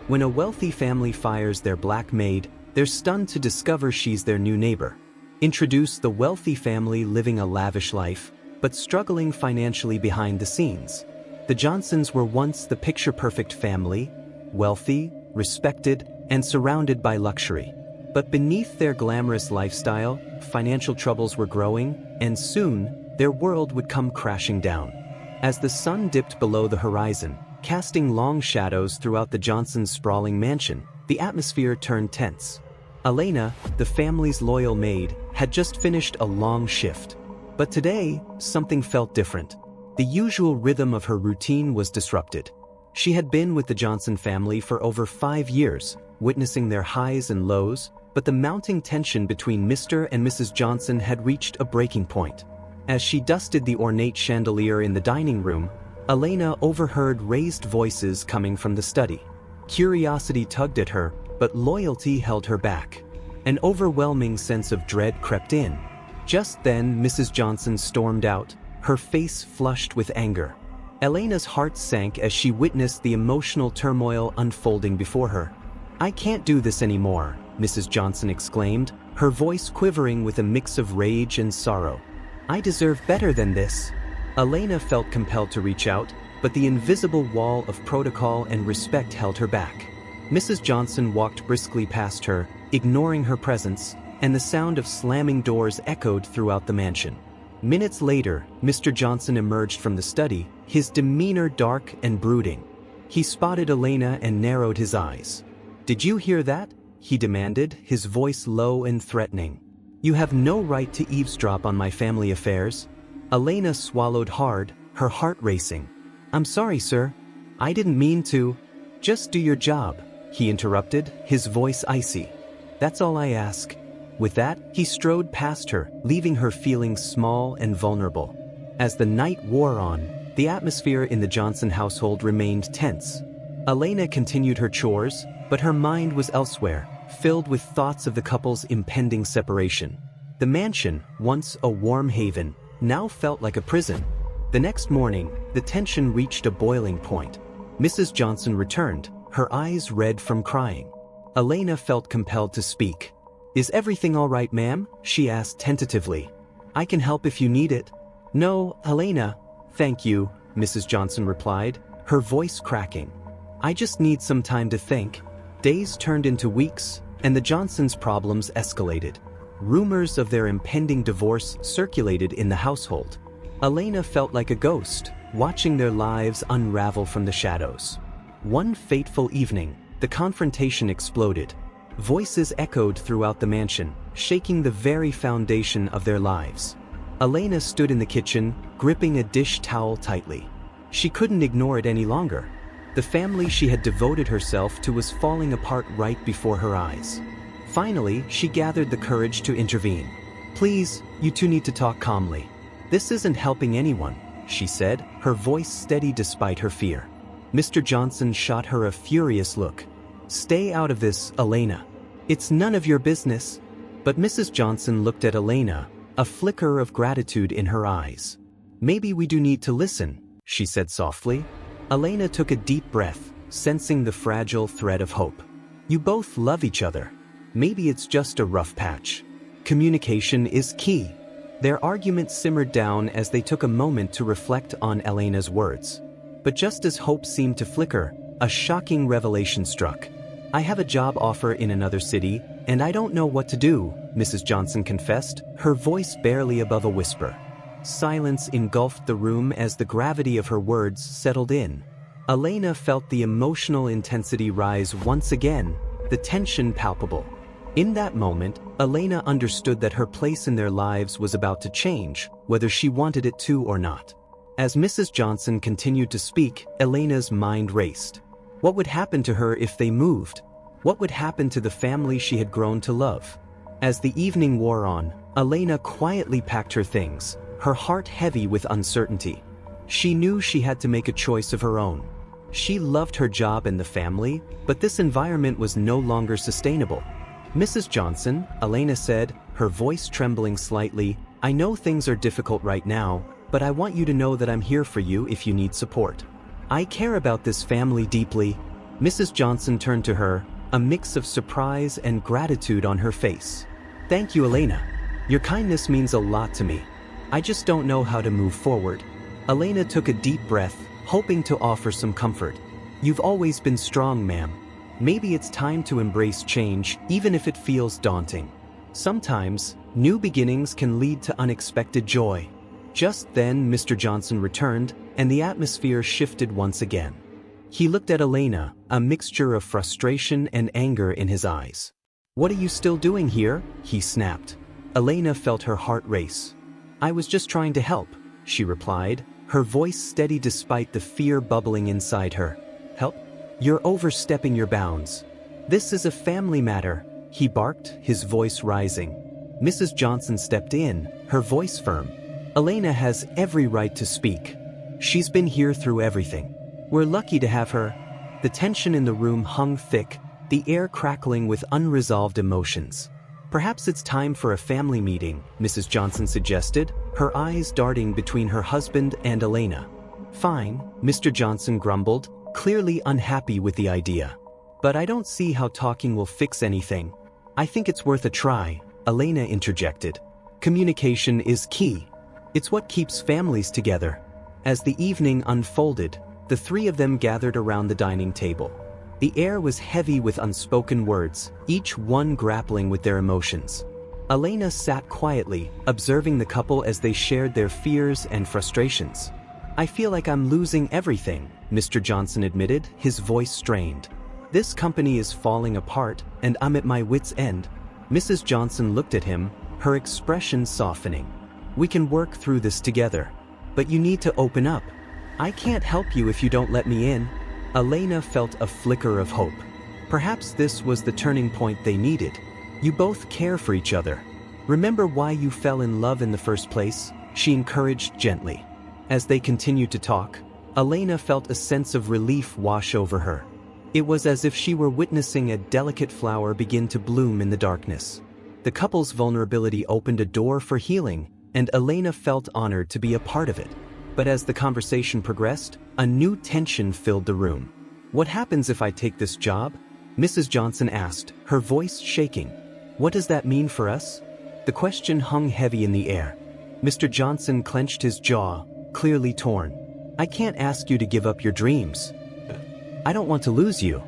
When a wealthy family fires their black maid, they're stunned to discover she's their new neighbor. Introduce the wealthy family living a lavish life, but struggling financially behind the scenes. The Johnsons were once the picture-perfect family, wealthy, respected, and surrounded by luxury. But beneath their glamorous lifestyle, financial troubles were growing, and soon, their world would come crashing down. As the sun dipped below the horizon, casting long shadows throughout the Johnsons' sprawling mansion, the atmosphere turned tense. Elena, the family's loyal maid, had just finished a long shift. But today, something felt different. The usual rhythm of her routine was disrupted. She had been with the Johnson family for over 5 years, witnessing their highs and lows, but the mounting tension between Mr. and Mrs. Johnson had reached a breaking point. As she dusted the ornate chandelier in the dining room, Elena overheard raised voices coming from the study. Curiosity tugged at her, but loyalty held her back. An overwhelming sense of dread crept in. Just then, Mrs. Johnson stormed out, her face flushed with anger. Elena's heart sank as she witnessed the emotional turmoil unfolding before her. "I can't do this anymore," Mrs. Johnson exclaimed, her voice quivering with a mix of rage and sorrow. "I deserve better than this." Elena felt compelled to reach out, but the invisible wall of protocol and respect held her back. Mrs. Johnson walked briskly past her, ignoring her presence, and the sound of slamming doors echoed throughout the mansion. Minutes later, Mr. Johnson emerged from the study, his demeanor dark and brooding. He spotted Elena and narrowed his eyes. "Did you hear that?" he demanded, his voice low and threatening. "You have no right to eavesdrop on my family affairs." Elena swallowed hard, her heart racing. "I'm sorry, sir. I didn't mean to." "Just do your job," he interrupted, his voice icy. "That's all I ask." With that, he strode past her, leaving her feeling small and vulnerable. As the night wore on, the atmosphere in the Johnson household remained tense. Elena continued her chores, but her mind was elsewhere, filled with thoughts of the couple's impending separation. The mansion, once a warm haven, now felt like a prison. The next morning, the tension reached a boiling point. Mrs. Johnson returned, her eyes red from crying. Elena felt compelled to speak. "Is everything all right, ma'am?" she asked tentatively. "I can help if you need it." "No, Elena, thank you," Mrs. Johnson replied, her voice cracking. "I just need some time to think." Days turned into weeks, and the Johnsons' problems escalated. Rumors of their impending divorce circulated in the household. Elena felt like a ghost, watching their lives unravel from the shadows. One fateful evening, the confrontation exploded. Voices echoed throughout the mansion, shaking the very foundation of their lives. Elena stood in the kitchen, gripping a dish towel tightly. She couldn't ignore it any longer. The family she had devoted herself to was falling apart right before her eyes. Finally, she gathered the courage to intervene. "Please, you two need to talk calmly. This isn't helping anyone," she said, her voice steady despite her fear. Mr. Johnson shot her a furious look. "Stay out of this, Elena. It's none of your business." But Mrs. Johnson looked at Elena, a flicker of gratitude in her eyes. "Maybe we do need to listen," she said softly. Elena took a deep breath, sensing the fragile thread of hope. "You both love each other. Maybe it's just a rough patch. Communication is key." Their argument simmered down as they took a moment to reflect on Elena's words. But just as hope seemed to flicker, a shocking revelation struck. "I have a job offer in another city, and I don't know what to do," Mrs. Johnson confessed, her voice barely above a whisper. Silence engulfed the room as the gravity of her words settled in. Elena felt the emotional intensity rise once again, the tension palpable. In that moment, Elena understood that her place in their lives was about to change, whether she wanted it to or not. As Mrs. Johnson continued to speak, Elena's mind raced. What would happen to her if they moved? What would happen to the family she had grown to love? As the evening wore on, Elena quietly packed her things, her heart heavy with uncertainty. She knew she had to make a choice of her own. She loved her job and the family, but this environment was no longer sustainable. "Mrs. Johnson," Elena said, her voice trembling slightly, "I know things are difficult right now, but I want you to know that I'm here for you if you need support. I care about this family deeply." Mrs. Johnson turned to her, a mix of surprise and gratitude on her face. "Thank you, Elena. Your kindness means a lot to me. I just don't know how to move forward." Elena took a deep breath, hoping to offer some comfort. "You've always been strong, ma'am. Maybe it's time to embrace change, even if it feels daunting. Sometimes, new beginnings can lead to unexpected joy." Just then, Mr. Johnson returned, and the atmosphere shifted once again. He looked at Elena, a mixture of frustration and anger in his eyes. "What are you still doing here?" he snapped. Elena felt her heart race. "I was just trying to help," she replied, her voice steady despite the fear bubbling inside her. "Help? You're overstepping your bounds. This is a family matter," he barked, his voice rising. Mrs. Johnson stepped in, her voice firm. "Elena has every right to speak. She's been here through everything. We're lucky to have her." The tension in the room hung thick, the air crackling with unresolved emotions. "Perhaps it's time for a family meeting," Mrs. Johnson suggested, her eyes darting between her husband and Elena. "Fine," Mr. Johnson grumbled, clearly unhappy with the idea. "But I don't see how talking will fix anything." "I think it's worth a try," Elena interjected. "Communication is key. It's what keeps families together." As the evening unfolded, the three of them gathered around the dining table. The air was heavy with unspoken words, each one grappling with their emotions. Elena sat quietly, observing the couple as they shared their fears and frustrations. "I feel like I'm losing everything," Mr. Johnson admitted, his voice strained. "This company is falling apart, and I'm at my wit's end." Mrs. Johnson looked at him, her expression softening. "We can work through this together. But you need to open up. I can't help you if you don't let me in." Elena felt a flicker of hope. Perhaps this was the turning point they needed. "You both care for each other. Remember why you fell in love in the first place?" she encouraged gently. As they continued to talk, Elena felt a sense of relief wash over her. It was as if she were witnessing a delicate flower begin to bloom in the darkness. The couple's vulnerability opened a door for healing, and Elena felt honored to be a part of it. But as the conversation progressed, a new tension filled the room. "What happens if I take this job?" Mrs. Johnson asked, her voice shaking. "What does that mean for us?" The question hung heavy in the air. Mr. Johnson clenched his jaw, clearly torn. "I can't ask you to give up your dreams. I don't want to lose you."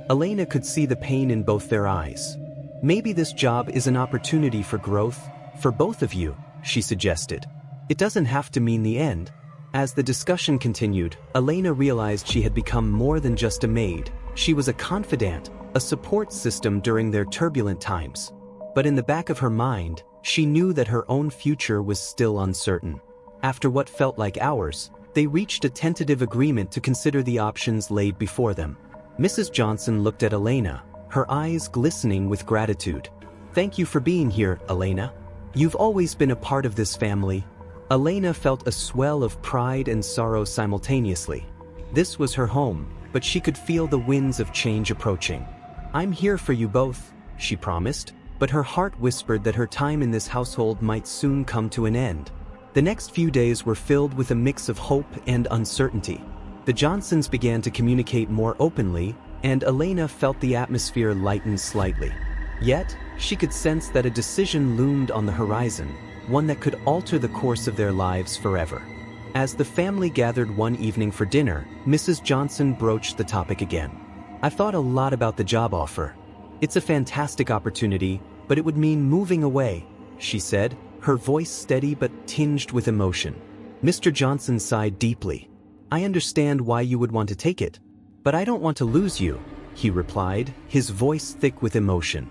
Elena could see the pain in both their eyes. "Maybe this job is an opportunity for growth, for both of you," she suggested. "It doesn't have to mean the end." As the discussion continued, Elena realized she had become more than just a maid. She was a confidant, a support system during their turbulent times. But in the back of her mind, she knew that her own future was still uncertain. After what felt like hours, they reached a tentative agreement to consider the options laid before them. Mrs. Johnson looked at Elena, her eyes glistening with gratitude. "Thank you for being here, Elena. You've always been a part of this family." Elena felt a swell of pride and sorrow simultaneously. This was her home, but she could feel the winds of change approaching. "I'm here for you both," she promised, but her heart whispered that her time in this household might soon come to an end. The next few days were filled with a mix of hope and uncertainty. The Johnsons began to communicate more openly, and Elena felt the atmosphere lighten slightly. Yet, she could sense that a decision loomed on the horizon, one that could alter the course of their lives forever. As the family gathered one evening for dinner, Mrs. Johnson broached the topic again. "I've thought a lot about the job offer. It's a fantastic opportunity, but it would mean moving away," she said, her voice steady but tinged with emotion. Mr. Johnson sighed deeply. "I understand why you would want to take it, but I don't want to lose you," he replied, his voice thick with emotion.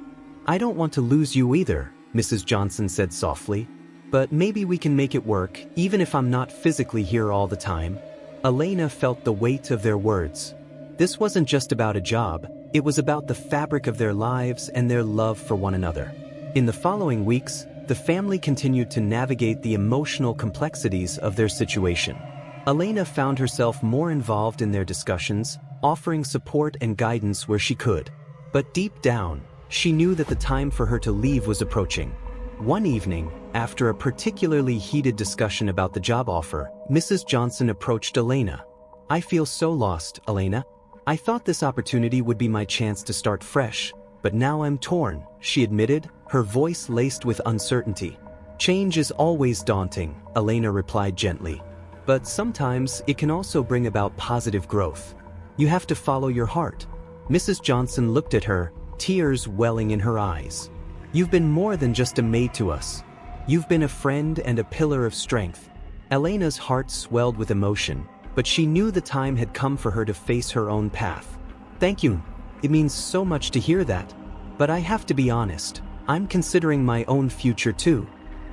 "I don't want to lose you either," Mrs. Johnson said softly. "But maybe we can make it work, even if I'm not physically here all the time." Elena felt the weight of their words. This wasn't just about a job, it was about the fabric of their lives and their love for one another. In the following weeks, the family continued to navigate the emotional complexities of their situation. Elena found herself more involved in their discussions, offering support and guidance where she could. But deep down, she knew that the time for her to leave was approaching. One evening, after a particularly heated discussion about the job offer, Mrs. Johnson approached Elena. "I feel so lost, Elena. I thought this opportunity would be my chance to start fresh, but now I'm torn, she admitted, her voice laced with uncertainty. Change is always daunting, Elena replied gently. But sometimes it can also bring about positive growth. You have to follow your heart. Mrs. Johnson looked at her, tears welling in her eyes. You've been more than just a maid to us. You've been a friend and a pillar of strength. Elena's heart swelled with emotion, but she knew the time had come for her to face her own path. Thank you. It means so much to hear that. But I have to be honest, I'm considering my own future too.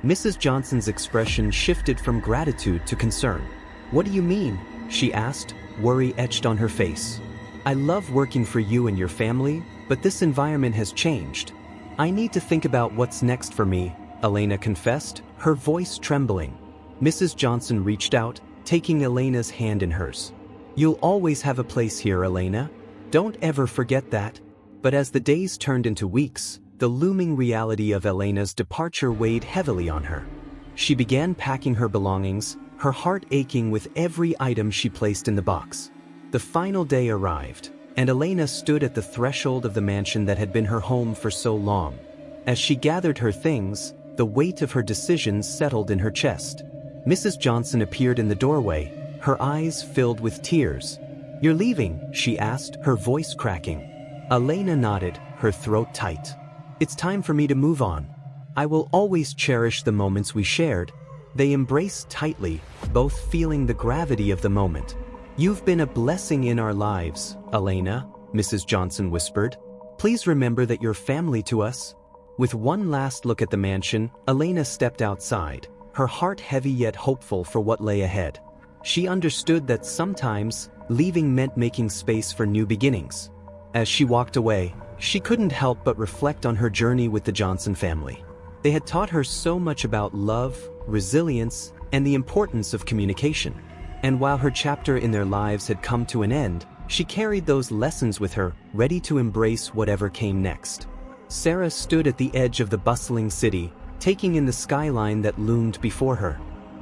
Mrs. Johnson's expression shifted from gratitude to concern. What do you mean? She asked, worry etched on her face. I love working for you and your family, but this environment has changed. I need to think about what's next for me, Elena confessed, her voice trembling. Mrs. Johnson reached out, taking Elena's hand in hers. You'll always have a place here, Elena. Don't ever forget that. But as the days turned into weeks, the looming reality of Elena's departure weighed heavily on her. She began packing her belongings, her heart aching with every item she placed in the box. The final day arrived, and Elena stood at the threshold of the mansion that had been her home for so long. As she gathered her things, the weight of her decisions settled in her chest. Mrs. Johnson appeared in the doorway, her eyes filled with tears. You're leaving? She asked, her voice cracking. Elena nodded, her throat tight. It's time for me to move on. I will always cherish the moments we shared. They embraced tightly, both feeling the gravity of the moment. You've been a blessing in our lives, Elena, Mrs. Johnson whispered. Please remember that you're family to us. With one last look at the mansion, Elena stepped outside, her heart heavy yet hopeful for what lay ahead. She understood that sometimes, leaving meant making space for new beginnings. As she walked away, she couldn't help but reflect on her journey with the Johnson family. They had taught her so much about love, resilience, and the importance of communication. And while her chapter in their lives had come to an end, she carried those lessons with her, ready to embrace whatever came next. Sarah stood at the edge of the bustling city, taking in the skyline that loomed before her.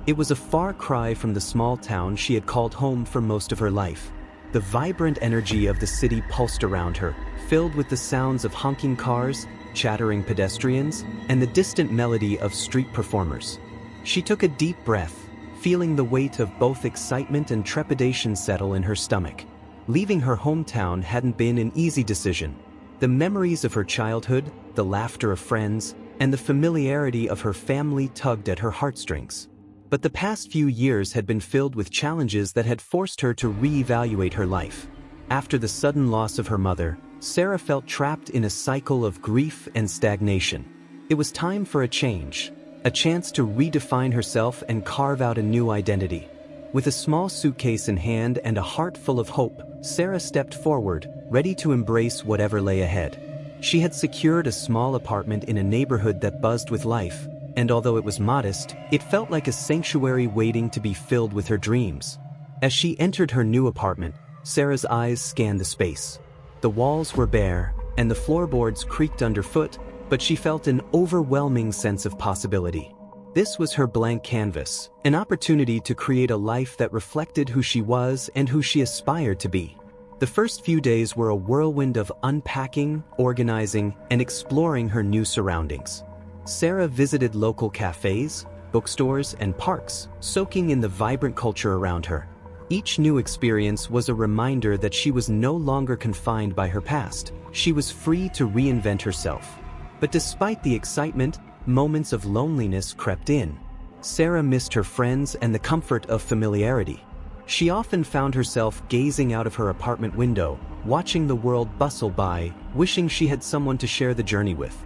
It was a far cry from the small town she had called home for most of her life. The vibrant energy of the city pulsed around her, filled with the sounds of honking cars, chattering pedestrians, and the distant melody of street performers. She took a deep breath, feeling the weight of both excitement and trepidation settle in her stomach. Leaving her hometown hadn't been an easy decision. The memories of her childhood, the laughter of friends, and the familiarity of her family tugged at her heartstrings. But the past few years had been filled with challenges that had forced her to reevaluate her life. After the sudden loss of her mother, Sarah felt trapped in a cycle of grief and stagnation. It was time for a change, a chance to redefine herself and carve out a new identity. With a small suitcase in hand and a heart full of hope, Sarah stepped forward, ready to embrace whatever lay ahead. She had secured a small apartment in a neighborhood that buzzed with life, and although it was modest, it felt like a sanctuary waiting to be filled with her dreams. As she entered her new apartment, Sarah's eyes scanned the space. The walls were bare, and the floorboards creaked underfoot, but she felt an overwhelming sense of possibility. This was her blank canvas, an opportunity to create a life that reflected who she was and who she aspired to be. The first few days were a whirlwind of unpacking, organizing, and exploring her new surroundings. Sarah visited local cafes, bookstores, and parks, soaking in the vibrant culture around her. Each new experience was a reminder that she was no longer confined by her past. She was free to reinvent herself. But despite the excitement, moments of loneliness crept in. Sarah missed her friends and the comfort of familiarity. She often found herself gazing out of her apartment window, watching the world bustle by, wishing she had someone to share the journey with.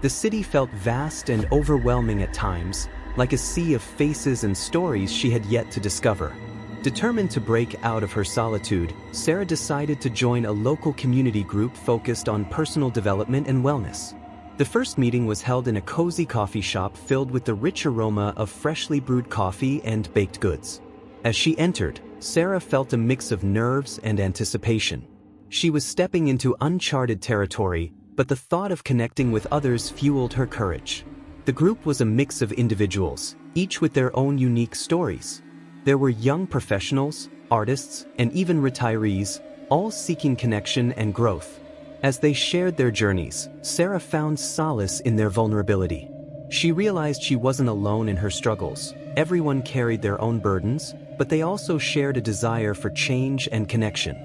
The city felt vast and overwhelming at times, like a sea of faces and stories she had yet to discover. Determined to break out of her solitude, Sarah decided to join a local community group focused on personal development and wellness. The first meeting was held in a cozy coffee shop filled with the rich aroma of freshly brewed coffee and baked goods. As she entered, Sarah felt a mix of nerves and anticipation. She was stepping into uncharted territory, but the thought of connecting with others fueled her courage. The group was a mix of individuals, each with their own unique stories. There were young professionals, artists, and even retirees, all seeking connection and growth. As they shared their journeys, Sarah found solace in their vulnerability. She realized she wasn't alone in her struggles. Everyone carried their own burdens, but they also shared a desire for change and connection.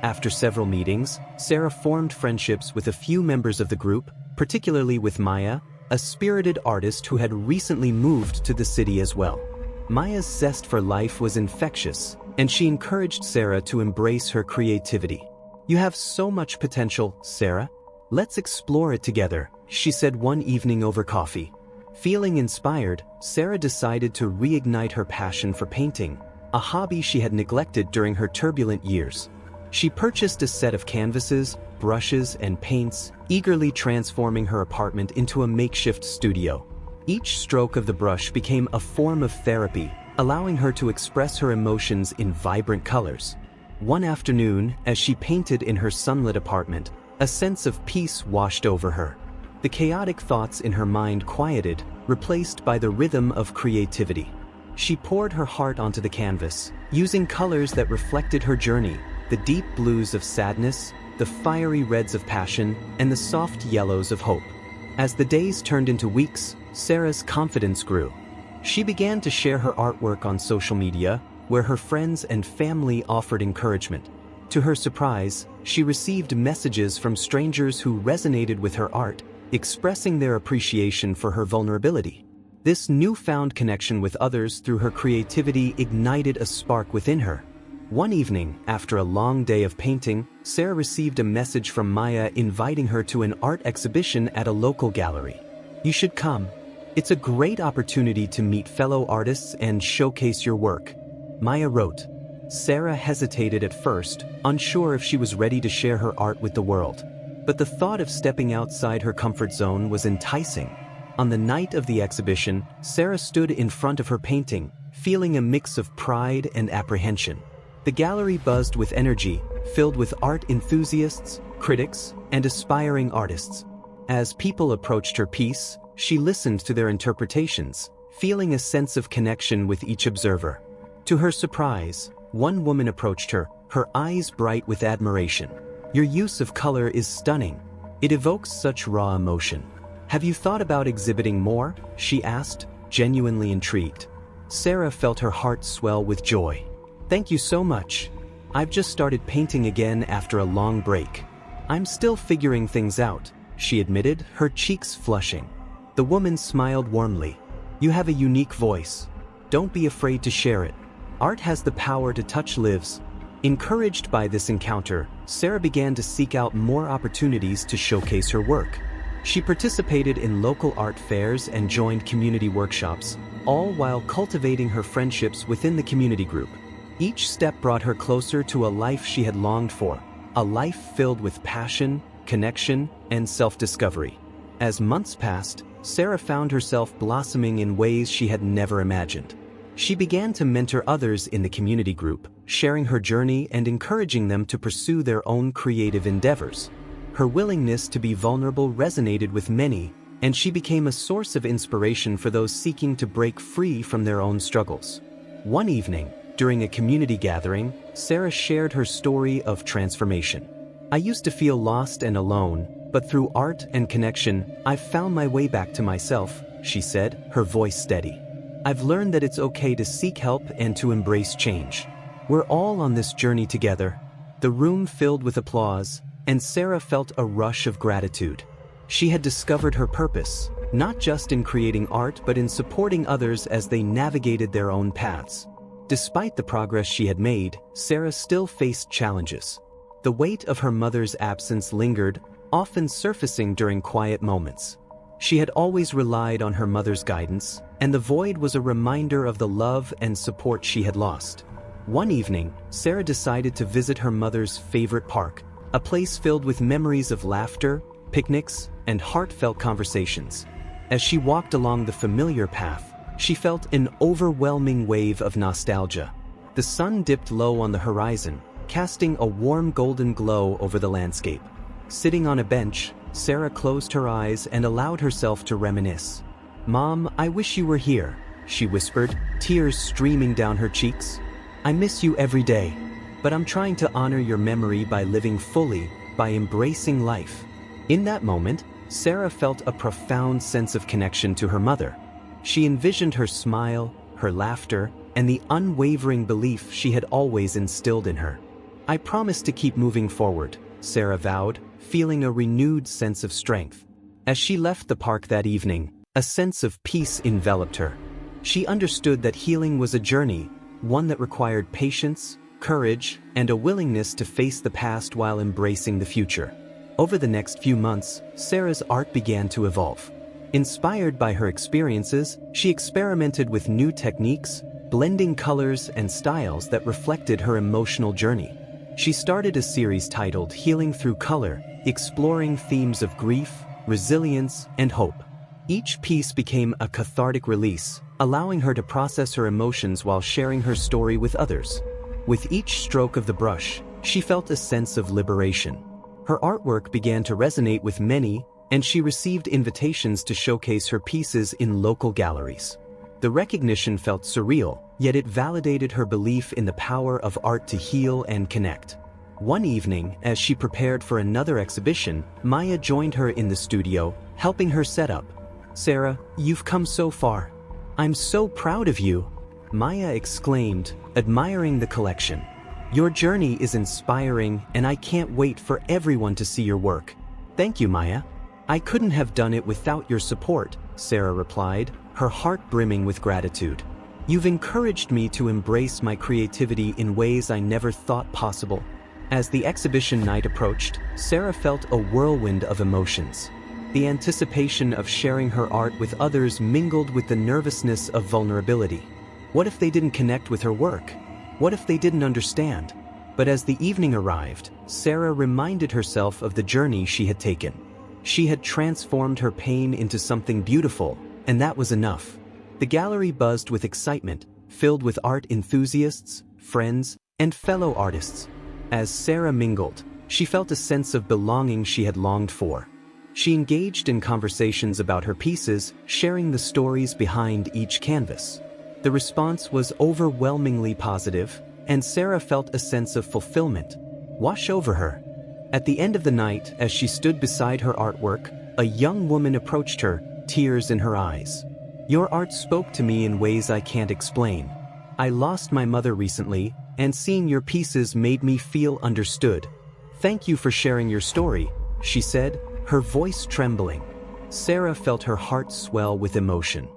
After several meetings, Sarah formed friendships with a few members of the group, particularly with Maya, a spirited artist who had recently moved to the city as well. Maya's zest for life was infectious, and she encouraged Sarah to embrace her creativity. "You have so much potential, Sarah. Let's explore it together," she said one evening over coffee. Feeling inspired, Sarah decided to reignite her passion for painting, a hobby she had neglected during her turbulent years. She purchased a set of canvases, brushes, and paints, eagerly transforming her apartment into a makeshift studio. Each stroke of the brush became a form of therapy, allowing her to express her emotions in vibrant colors. One afternoon, as she painted in her sunlit apartment, a sense of peace washed over her. The chaotic thoughts in her mind quieted, replaced by the rhythm of creativity. She poured her heart onto the canvas, using colors that reflected her journey, the deep blues of sadness, the fiery reds of passion, and the soft yellows of hope. As the days turned into weeks, Sarah's confidence grew. She began to share her artwork on social media, where her friends and family offered encouragement. To her surprise, she received messages from strangers who resonated with her art, expressing their appreciation for her vulnerability. This newfound connection with others through her creativity ignited a spark within her. One evening, after a long day of painting, Sarah received a message from Maya inviting her to an art exhibition at a local gallery. "You should come. It's a great opportunity to meet fellow artists and showcase your work," Maya wrote. Sarah hesitated at first, unsure if she was ready to share her art with the world. But the thought of stepping outside her comfort zone was enticing. On the night of the exhibition, Sarah stood in front of her painting, feeling a mix of pride and apprehension. The gallery buzzed with energy, filled with art enthusiasts, critics, and aspiring artists. As people approached her piece, she listened to their interpretations, feeling a sense of connection with each observer. To her surprise, one woman approached her, her eyes bright with admiration. "Your use of color is stunning. It evokes such raw emotion. Have you thought about exhibiting more?" she asked, genuinely intrigued. Sarah felt her heart swell with joy. "Thank you so much. I've just started painting again after a long break. I'm still figuring things out," she admitted, her cheeks flushing. The woman smiled warmly. "You have a unique voice. Don't be afraid to share it. Art has the power to touch lives." Encouraged by this encounter, Sarah began to seek out more opportunities to showcase her work. She participated in local art fairs and joined community workshops, all while cultivating her friendships within the community group. Each step brought her closer to a life she had longed for, a life filled with passion, connection, and self-discovery. As months passed, Sarah found herself blossoming in ways she had never imagined. She began to mentor others in the community group, sharing her journey and encouraging them to pursue their own creative endeavors. Her willingness to be vulnerable resonated with many, and she became a source of inspiration for those seeking to break free from their own struggles. One evening, during a community gathering, Sarah shared her story of transformation. "I used to feel lost and alone, but through art and connection, I've found my way back to myself," she said, her voice steady. "I've learned that it's okay to seek help and to embrace change. We're all on this journey together." The room filled with applause, and Sarah felt a rush of gratitude. She had discovered her purpose, not just in creating art but in supporting others as they navigated their own paths. Despite the progress she had made, Sarah still faced challenges. The weight of her mother's absence lingered, often surfacing during quiet moments. She had always relied on her mother's guidance, and the void was a reminder of the love and support she had lost. One evening, Sarah decided to visit her mother's favorite park, a place filled with memories of laughter, picnics, and heartfelt conversations. As she walked along the familiar path, she felt an overwhelming wave of nostalgia. The sun dipped low on the horizon, casting a warm golden glow over the landscape. Sitting on a bench, Sarah closed her eyes and allowed herself to reminisce. "Mom, I wish you were here," she whispered, tears streaming down her cheeks. "I miss you every day. but I'm trying to honor your memory by living fully, by embracing life." In that moment, Sarah felt a profound sense of connection to her mother. She envisioned her smile, her laughter, and the unwavering belief she had always instilled in her. "I promise to keep moving forward," Sarah vowed, feeling a renewed sense of strength. As she left the park that evening, a sense of peace enveloped her. She understood that healing was a journey, one that required patience, courage, and a willingness to face the past while embracing the future. Over the next few months, Sarah's art began to evolve. Inspired by her experiences, she experimented with new techniques, blending colors and styles that reflected her emotional journey. She started a series titled Healing Through Color, exploring themes of grief, resilience, and hope. Each piece became a cathartic release, allowing her to process her emotions while sharing her story with others. With each stroke of the brush, she felt a sense of liberation. Her artwork began to resonate with many, and she received invitations to showcase her pieces in local galleries. The recognition felt surreal, yet it validated her belief in the power of art to heal and connect. One evening, as she prepared for another exhibition, Maya joined her in the studio, helping her set up. "Sarah, you've come so far. I'm so proud of you," Maya exclaimed, admiring the collection. "Your journey is inspiring, and I can't wait for everyone to see your work." "Thank you, Maya. I couldn't have done it without your support," Sarah replied, her heart brimming with gratitude. "You've encouraged me to embrace my creativity in ways I never thought possible." As the exhibition night approached, Sarah felt a whirlwind of emotions. The anticipation of sharing her art with others mingled with the nervousness of vulnerability. What if they didn't connect with her work? What if they didn't understand? But as the evening arrived, Sarah reminded herself of the journey she had taken. She had transformed her pain into something beautiful, and that was enough. The gallery buzzed with excitement, filled with art enthusiasts, friends, and fellow artists. As Sarah mingled, she felt a sense of belonging she had longed for. She engaged in conversations about her pieces, sharing the stories behind each canvas. The response was overwhelmingly positive, and Sarah felt a sense of fulfillment wash over her. At the end of the night, as she stood beside her artwork, a young woman approached her, tears in her eyes. "Your art spoke to me in ways I can't explain. I lost my mother recently, and seeing your pieces made me feel understood. Thank you for sharing your story," she said, her voice trembling. Sarah felt her heart swell with emotion.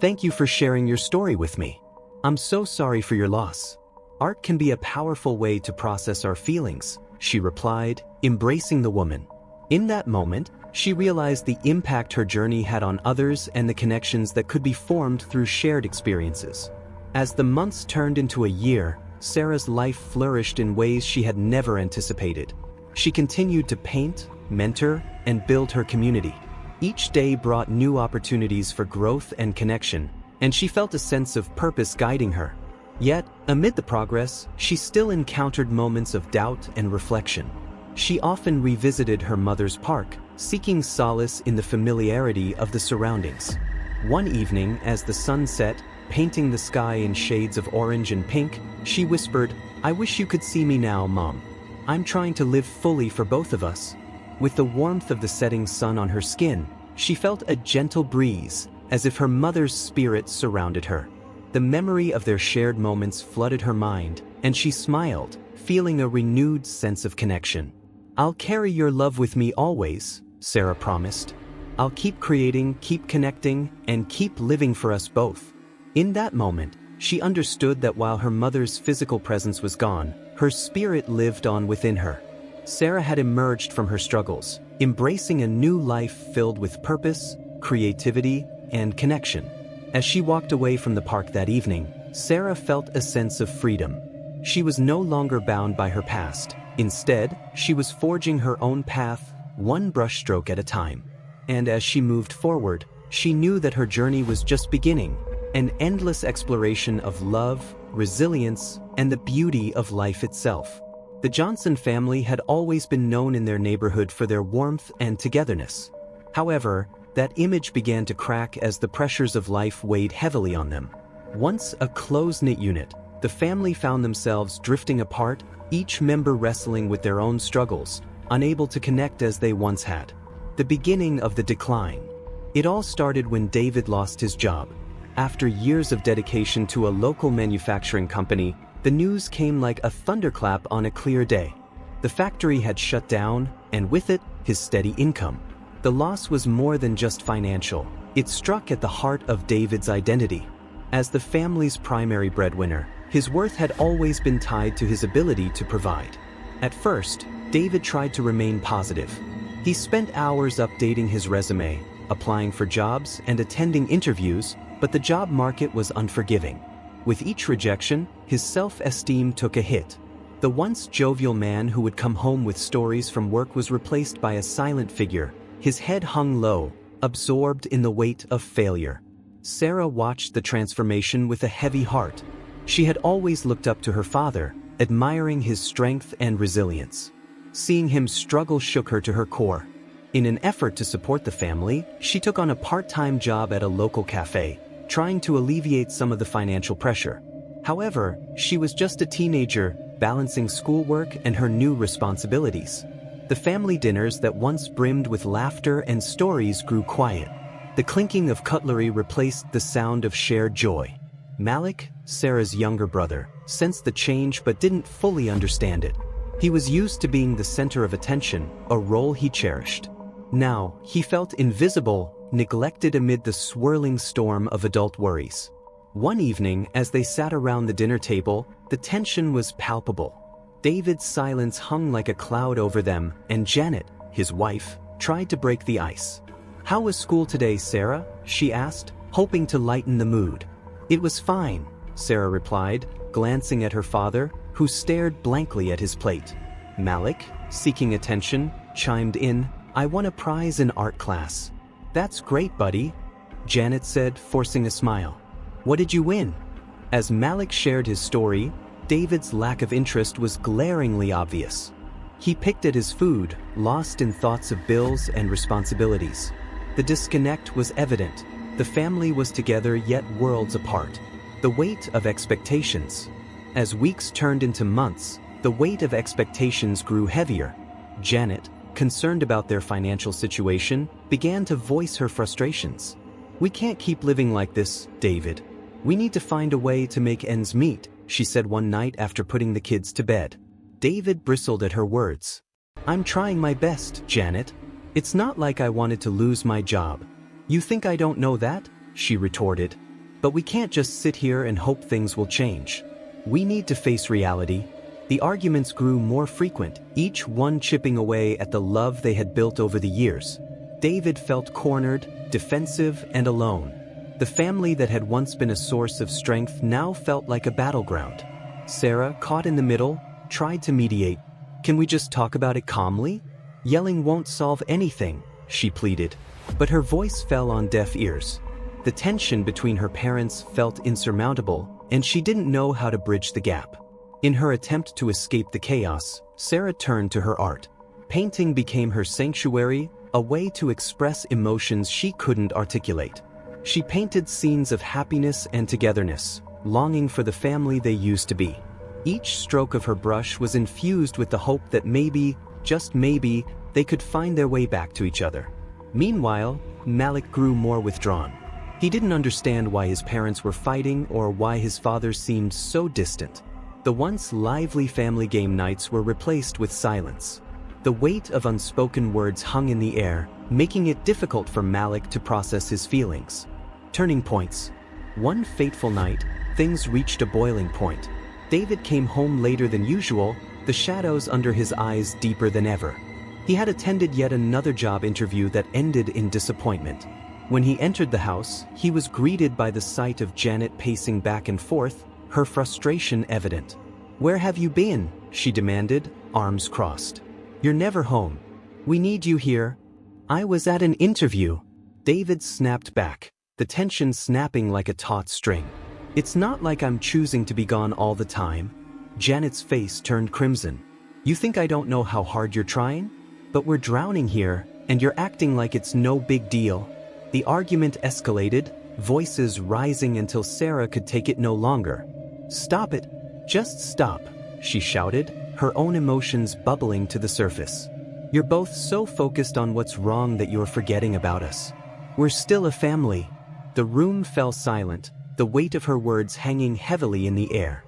"Thank you for sharing your story with me. I'm so sorry for your loss." "Art can be a powerful way to process our feelings," she replied, embracing the woman. In that moment, she realized the impact her journey had on others and the connections that could be formed through shared experiences. As the months turned into a year, Sarah's life flourished in ways she had never anticipated. She continued to paint, mentor, and build her community. Each day brought new opportunities for growth and connection, and she felt a sense of purpose guiding her. Yet, amid the progress, she still encountered moments of doubt and reflection. She often revisited her mother's park, seeking solace in the familiarity of the surroundings. One evening, as the sun set, painting the sky in shades of orange and pink, she whispered, "I wish you could see me now, Mom. I'm trying to live fully for both of us." With the warmth of the setting sun on her skin, she felt a gentle breeze, as if her mother's spirit surrounded her. The memory of their shared moments flooded her mind, and she smiled, feeling a renewed sense of connection. "I'll carry your love with me always," Sarah promised. "I'll keep creating, keep connecting, and keep living for us both." In that moment, she understood that while her mother's physical presence was gone, her spirit lived on within her. Sarah had emerged from her struggles, embracing a new life filled with purpose, creativity, and connection. As she walked away from the park that evening, Sarah felt a sense of freedom. She was no longer bound by her past. Instead, she was forging her own path, one brushstroke at a time. And as she moved forward, she knew that her journey was just beginning, an endless exploration of love, resilience, and the beauty of life itself. The Johnson family had always been known in their neighborhood for their warmth and togetherness. However, that image began to crack as the pressures of life weighed heavily on them. Once a close-knit unit, The family found themselves drifting apart, each member wrestling with their own struggles, unable to connect as they once had. The beginning of the decline. It all started when David lost his job. After years of dedication to a local manufacturing company, the news came like a thunderclap on a clear day. The factory had shut down, and with it, his steady income. The loss was more than just financial. It struck at the heart of David's identity. As the family's primary breadwinner, his worth had always been tied to his ability to provide. At first, David tried to remain positive. He spent hours updating his resume, applying for jobs and attending interviews, but the job market was unforgiving. With each rejection, his self-esteem took a hit. The once jovial man who would come home with stories from work was replaced by a silent figure. His head hung low, absorbed in the weight of failure. Sarah watched the transformation with a heavy heart. She had always looked up to her father, admiring his strength and resilience. Seeing him struggle shook her to her core. In an effort to support the family, she took on a part-time job at a local cafe, trying to alleviate some of the financial pressure. However, she was just a teenager, balancing schoolwork and her new responsibilities. The family dinners that once brimmed with laughter and stories grew quiet. The clinking of cutlery replaced the sound of shared joy. Malik, Sarah's younger brother, sensed the change but didn't fully understand it. He was used to being the center of attention, a role he cherished. Now, he felt invisible, neglected amid the swirling storm of adult worries. One evening, as they sat around the dinner table, the tension was palpable. David's silence hung like a cloud over them, and Janet, his wife, tried to break the ice. "How was school today, Sarah?" she asked, hoping to lighten the mood. "It was fine," Sarah replied, glancing at her father, who stared blankly at his plate. Malik, seeking attention, chimed in, "I won a prize in art class." "That's great, buddy," Janet said, forcing a smile. "What did you win?" As Malik shared his story, David's lack of interest was glaringly obvious. He picked at his food, lost in thoughts of bills and responsibilities. The disconnect was evident. The family was together yet worlds apart. The weight of expectations. As weeks turned into months, the weight of expectations grew heavier. Janet, concerned about their financial situation, began to voice her frustrations. "We can't keep living like this, David. We need to find a way to make ends meet," she said one night after putting the kids to bed. David bristled at her words. "I'm trying my best, Janet. It's not like I wanted to lose my job. You think I don't know that?" she retorted. "But we can't just sit here and hope things will change. We need to face reality." The arguments grew more frequent, each one chipping away at the love they had built over the years. David felt cornered, defensive, and alone. The family that had once been a source of strength now felt like a battleground. Sarah, caught in the middle, tried to mediate. "Can we just talk about it calmly? Yelling won't solve anything," she pleaded. But her voice fell on deaf ears. The tension between her parents felt insurmountable, and she didn't know how to bridge the gap. In her attempt to escape the chaos, Sarah turned to her art. Painting became her sanctuary, a way to express emotions she couldn't articulate. She painted scenes of happiness and togetherness, longing for the family they used to be. Each stroke of her brush was infused with the hope that maybe, just maybe, they could find their way back to each other. Meanwhile, Malik grew more withdrawn. He didn't understand why his parents were fighting or why his father seemed so distant. The once lively family game nights were replaced with silence. The weight of unspoken words hung in the air, making it difficult for Malik to process his feelings. Turning points. One fateful night, things reached a boiling point. David came home later than usual, the shadows under his eyes deeper than ever. He had attended yet another job interview that ended in disappointment. When he entered the house, he was greeted by the sight of Janet pacing back and forth, her frustration evident. "Where have you been?" she demanded, arms crossed. "You're never home. We need you here." "I was at an interview." David snapped back, the tension snapping like a taut string. "It's not like I'm choosing to be gone all the time." Janet's face turned crimson. "You think I don't know how hard you're trying? But we're drowning here, and you're acting like it's no big deal." The argument escalated, voices rising until Sarah could take it no longer. "Stop it! Just stop!" she shouted, her own emotions bubbling to the surface. "You're both so focused on what's wrong that you're forgetting about us. We're still a family." The room fell silent, the weight of her words hanging heavily in the air.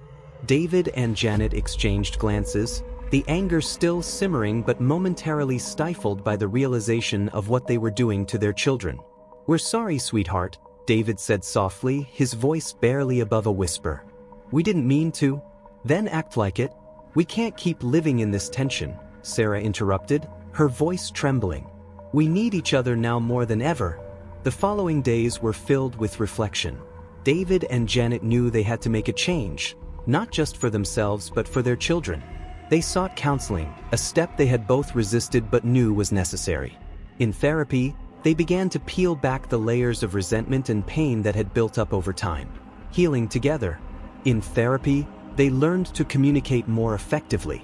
David and Janet exchanged glances, the anger still simmering but momentarily stifled by the realization of what they were doing to their children. "We're sorry, sweetheart," David said softly, his voice barely above a whisper. "We didn't mean to." "Then act like it. We can't keep living in this tension," Sarah interrupted, her voice trembling. "We need each other now more than ever." The following days were filled with reflection. David and Janet knew they had to make a change, not just for themselves but for their children. They sought counseling, a step they had both resisted but knew was necessary. In therapy, they began to peel back the layers of resentment and pain that had built up over time, healing together. In therapy, they learned to communicate more effectively.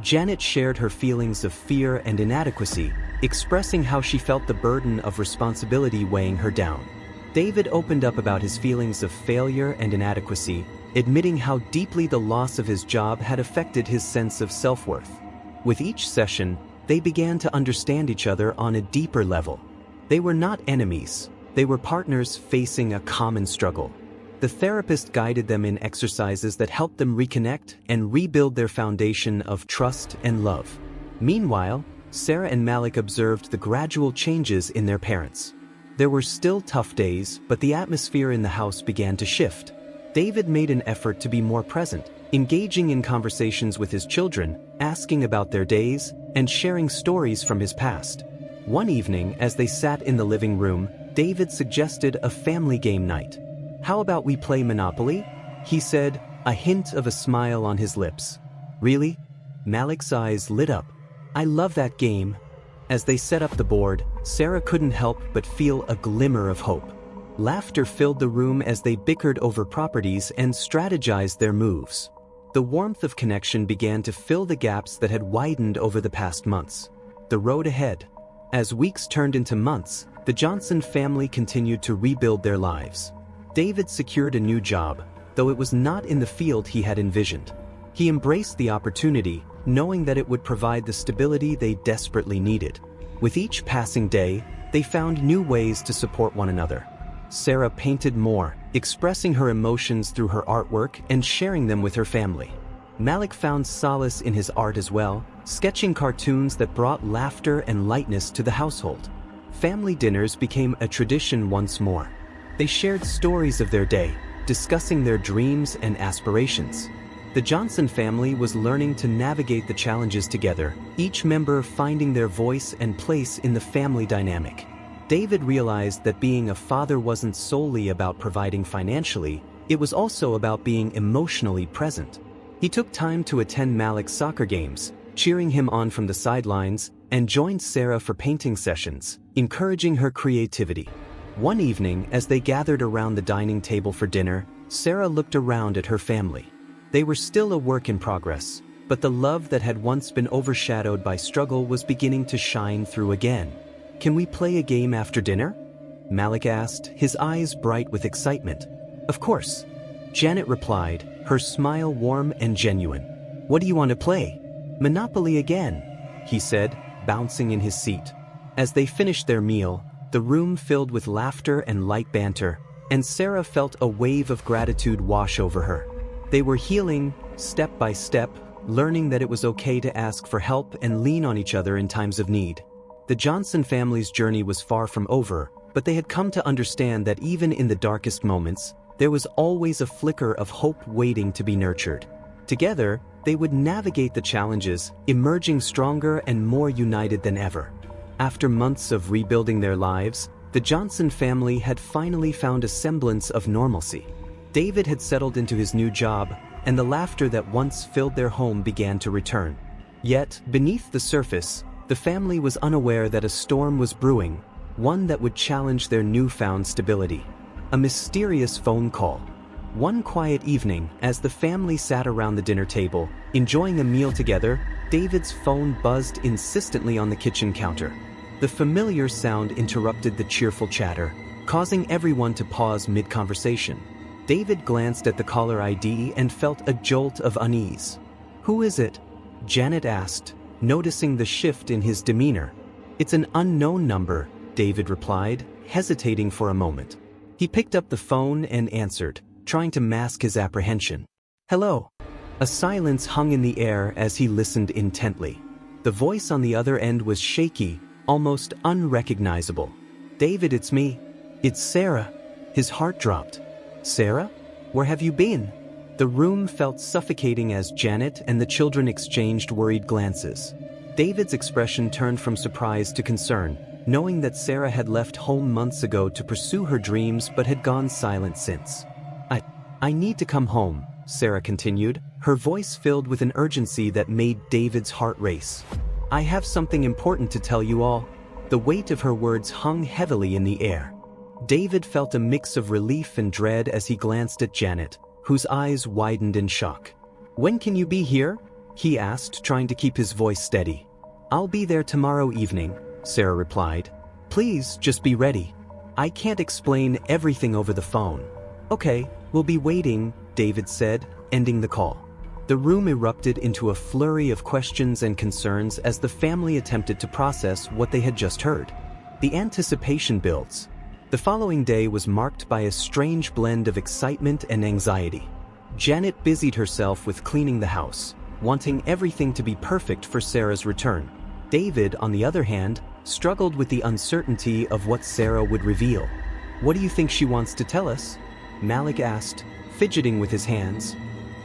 Janet shared her feelings of fear and inadequacy, expressing how she felt the burden of responsibility weighing her down. David opened up about his feelings of failure and inadequacy, admitting how deeply the loss of his job had affected his sense of self-worth. With each session, they began to understand each other on a deeper level. They were not enemies, they were partners facing a common struggle. The therapist guided them in exercises that helped them reconnect and rebuild their foundation of trust and love. Meanwhile, Sarah and Malik observed the gradual changes in their parents. There were still tough days, but the atmosphere in the house began to shift. David made an effort to be more present, engaging in conversations with his children, asking about their days, and sharing stories from his past. One evening, as they sat in the living room, David suggested a family game night. "How about we play Monopoly?" he said, a hint of a smile on his lips. "Really?" Malik's eyes lit up. "I love that game." As they set up the board, Sarah couldn't help but feel a glimmer of hope. Laughter filled the room as they bickered over properties and strategized their moves. The warmth of connection began to fill the gaps that had widened over the past months. The road ahead. As weeks turned into months, the Johnson family continued to rebuild their lives. David secured a new job, though it was not in the field he had envisioned. He embraced the opportunity, knowing that it would provide the stability they desperately needed. With each passing day, they found new ways to support one another. Sarah painted more, expressing her emotions through her artwork and sharing them with her family. Malik found solace in his art as well, sketching cartoons that brought laughter and lightness to the household. Family dinners became a tradition once more. They shared stories of their day, discussing their dreams and aspirations. The Johnson family was learning to navigate the challenges together, each member finding their voice and place in the family dynamic. David realized that being a father wasn't solely about providing financially, it was also about being emotionally present. He took time to attend Malik's soccer games, cheering him on from the sidelines, and joined Sarah for painting sessions, encouraging her creativity. One evening, as they gathered around the dining table for dinner, Sarah looked around at her family. They were still a work in progress, but the love that had once been overshadowed by struggle was beginning to shine through again. "Can we play a game after dinner?" Malik asked, his eyes bright with excitement. "Of course," Janet replied, her smile warm and genuine. "What do you want to play?" "Monopoly again," he said, bouncing in his seat. As they finished their meal, the room filled with laughter and light banter, and Sarah felt a wave of gratitude wash over her. They were healing, step by step, learning that it was okay to ask for help and lean on each other in times of need. The Johnson family's journey was far from over, but they had come to understand that even in the darkest moments, there was always a flicker of hope waiting to be nurtured. Together, they would navigate the challenges, emerging stronger and more united than ever. After months of rebuilding their lives, the Johnson family had finally found a semblance of normalcy. David had settled into his new job, and the laughter that once filled their home began to return. Yet, beneath the surface, the family was unaware that a storm was brewing, one that would challenge their newfound stability. A mysterious phone call. One quiet evening, as the family sat around the dinner table, enjoying a meal together, David's phone buzzed insistently on the kitchen counter. The familiar sound interrupted the cheerful chatter, causing everyone to pause mid-conversation. David glanced at the caller ID and felt a jolt of unease. "Who is it?" Janet asked, noticing the shift in his demeanor. "It's an unknown number," David replied, hesitating for a moment. He picked up the phone and answered, trying to mask his apprehension. "Hello." A silence hung in the air as he listened intently. The voice on the other end was shaky, almost unrecognizable. "David, it's me. It's Sarah." His heart dropped. "Sarah? Where have you been?" The room felt suffocating as Janet and the children exchanged worried glances. David's expression turned from surprise to concern, knowing that Sarah had left home months ago to pursue her dreams but had gone silent since. I need to come home," Sarah continued, her voice filled with an urgency that made David's heart race. "I have something important to tell you all." The weight of her words hung heavily in the air. David felt a mix of relief and dread as he glanced at Janet, whose eyes widened in shock. "When can you be here?" he asked, trying to keep his voice steady. "I'll be there tomorrow evening," Sarah replied. "Please, just be ready. I can't explain everything over the phone." "Okay, we'll be waiting," David said, ending the call. The room erupted into a flurry of questions and concerns as the family attempted to process what they had just heard. The anticipation builds. The following day was marked by a strange blend of excitement and anxiety. Janet busied herself with cleaning the house, wanting everything to be perfect for Sarah's return. David, on the other hand, struggled with the uncertainty of what Sarah would reveal. "What do you think she wants to tell us?" Malik asked, fidgeting with his hands.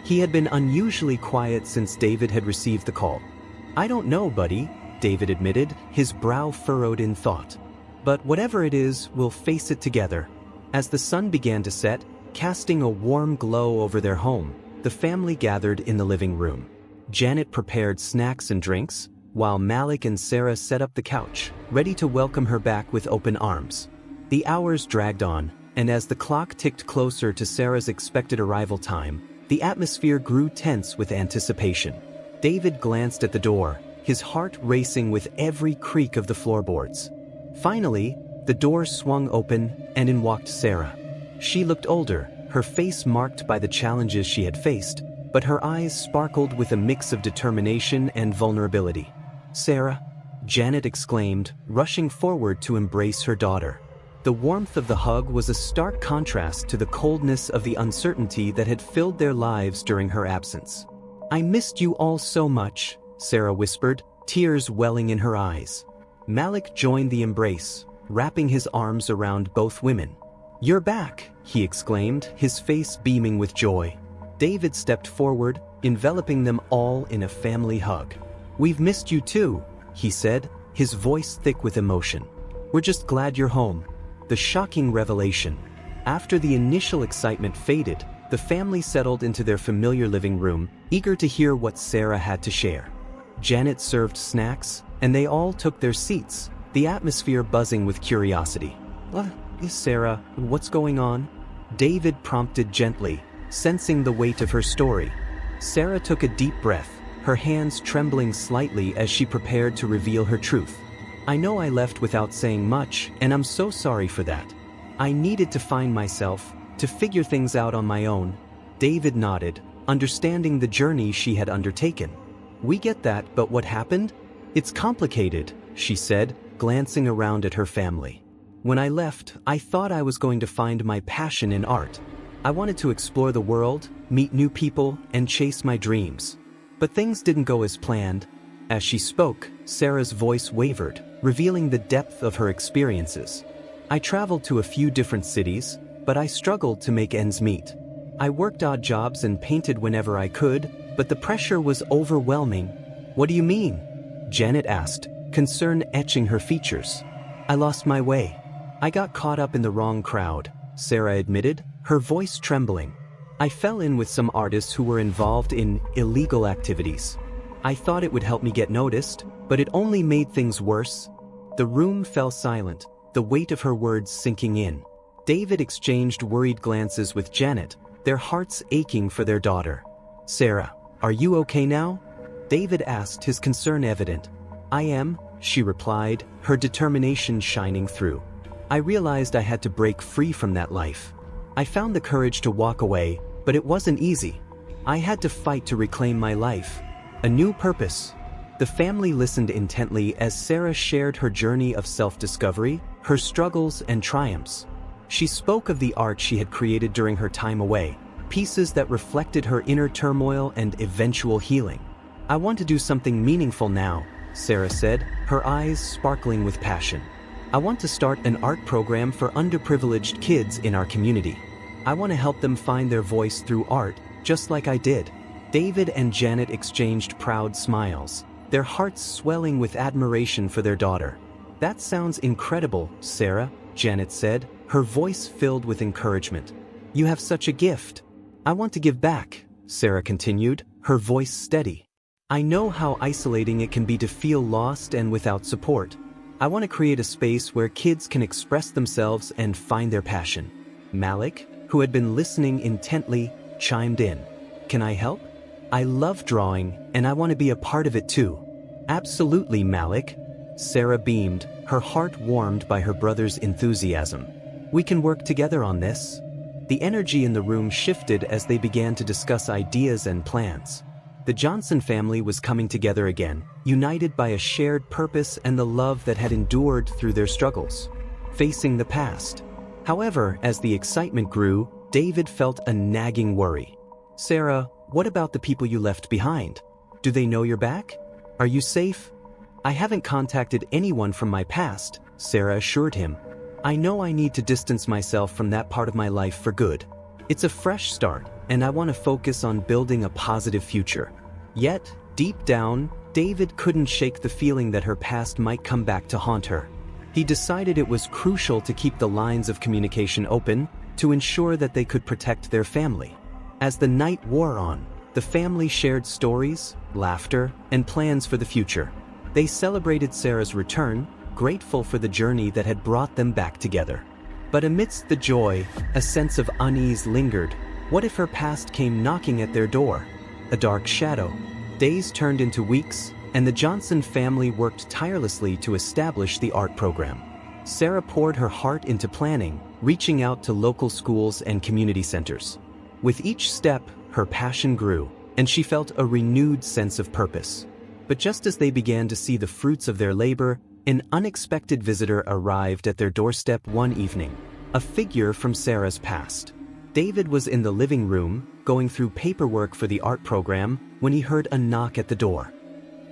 He had been unusually quiet since David had received the call. "I don't know, buddy," David admitted, his brow furrowed in thought. "But whatever it is, we'll face it together." As the sun began to set, casting a warm glow over their home, the family gathered in the living room. Janet prepared snacks and drinks, while Malik and Sarah set up the couch, ready to welcome her back with open arms. The hours dragged on, and as the clock ticked closer to Sarah's expected arrival time, the atmosphere grew tense with anticipation. David glanced at the door, his heart racing with every creak of the floorboards. Finally, the door swung open, and in walked Sarah. She looked older, her face marked by the challenges she had faced, but her eyes sparkled with a mix of determination and vulnerability. "Sarah," Janet exclaimed, rushing forward to embrace her daughter. The warmth of the hug was a stark contrast to the coldness of the uncertainty that had filled their lives during her absence. "I missed you all so much," Sarah whispered, tears welling in her eyes. Malik joined the embrace, wrapping his arms around both women. "You're back," he exclaimed, his face beaming with joy. David stepped forward, enveloping them all in a family hug. "We've missed you too," he said, his voice thick with emotion. "We're just glad you're home." The shocking revelation. After the initial excitement faded, the family settled into their familiar living room, eager to hear what Sarah had to share. Janet served snacks, and they all took their seats, the atmosphere buzzing with curiosity. "Sarah, what's going on?" David prompted gently, sensing the weight of her story. Sarah took a deep breath, her hands trembling slightly as she prepared to reveal her truth. "I know I left without saying much, and I'm so sorry for that. I needed to find myself, to figure things out on my own." David nodded, understanding the journey she had undertaken. "We get that, but what happened? It's complicated," she said, glancing around at her family. "When I left, I thought I was going to find my passion in art. I wanted to explore the world, meet new people, and chase my dreams. But things didn't go as planned." As she spoke, Sarah's voice wavered, revealing the depth of her experiences. "I traveled to a few different cities, but I struggled to make ends meet. I worked odd jobs and painted whenever I could, but the pressure was overwhelming." "What do you mean?" Janet asked, concern etching her features. "I lost my way. I got caught up in the wrong crowd," Sarah admitted, her voice trembling. "I fell in with some artists who were involved in illegal activities. I thought it would help me get noticed, but it only made things worse." The room fell silent, the weight of her words sinking in. David exchanged worried glances with Janet, their hearts aching for their daughter. "Sarah, are you okay now?" David asked, his concern evident. "I am," she replied, her determination shining through. "I realized I had to break free from that life. I found the courage to walk away, but it wasn't easy. I had to fight to reclaim my life. A new purpose. The family listened intently as Sarah shared her journey of self-discovery, her struggles and triumphs. She spoke of the art she had created during her time away, pieces that reflected her inner turmoil and eventual healing. I want to do something meaningful now, Sarah said, her eyes sparkling with passion. I want to start an art program for underprivileged kids in our community. I want to help them find their voice through art, just like I did. David and Janet exchanged proud smiles, their hearts swelling with admiration for their daughter. That sounds incredible, Sarah, Janet said, her voice filled with encouragement. You have such a gift. I want to give back, Sarah continued, her voice steady. I know how isolating it can be to feel lost and without support. I want to create a space where kids can express themselves and find their passion. Malik, who had been listening intently, chimed in. Can I help? I love drawing, and I want to be a part of it too. Absolutely, Malik. Sarah beamed, her heart warmed by her brother's enthusiasm. We can work together on this. The energy in the room shifted as they began to discuss ideas and plans. The Johnson family was coming together again, united by a shared purpose and the love that had endured through their struggles. Facing the past. However, as the excitement grew, David felt a nagging worry. Sarah, what about the people you left behind? Do they know you're back? Are you safe? I haven't contacted anyone from my past, Sarah assured him. I know I need to distance myself from that part of my life for good. It's a fresh start, and I want to focus on building a positive future. Yet, deep down, David couldn't shake the feeling that her past might come back to haunt her. He decided it was crucial to keep the lines of communication open to ensure that they could protect their family. As the night wore on, the family shared stories, laughter, and plans for the future. They celebrated Sarah's return, grateful for the journey that had brought them back together. But amidst the joy, a sense of unease lingered. What if her past came knocking at their door? A dark shadow. Days turned into weeks, and the Johnson family worked tirelessly to establish the art program. Sarah poured her heart into planning, reaching out to local schools and community centers. With each step, her passion grew, and she felt a renewed sense of purpose. But just as they began to see the fruits of their labor, an unexpected visitor arrived at their doorstep one evening, a figure from Sarah's past. David was in the living room, going through paperwork for the art program, when he heard a knock at the door.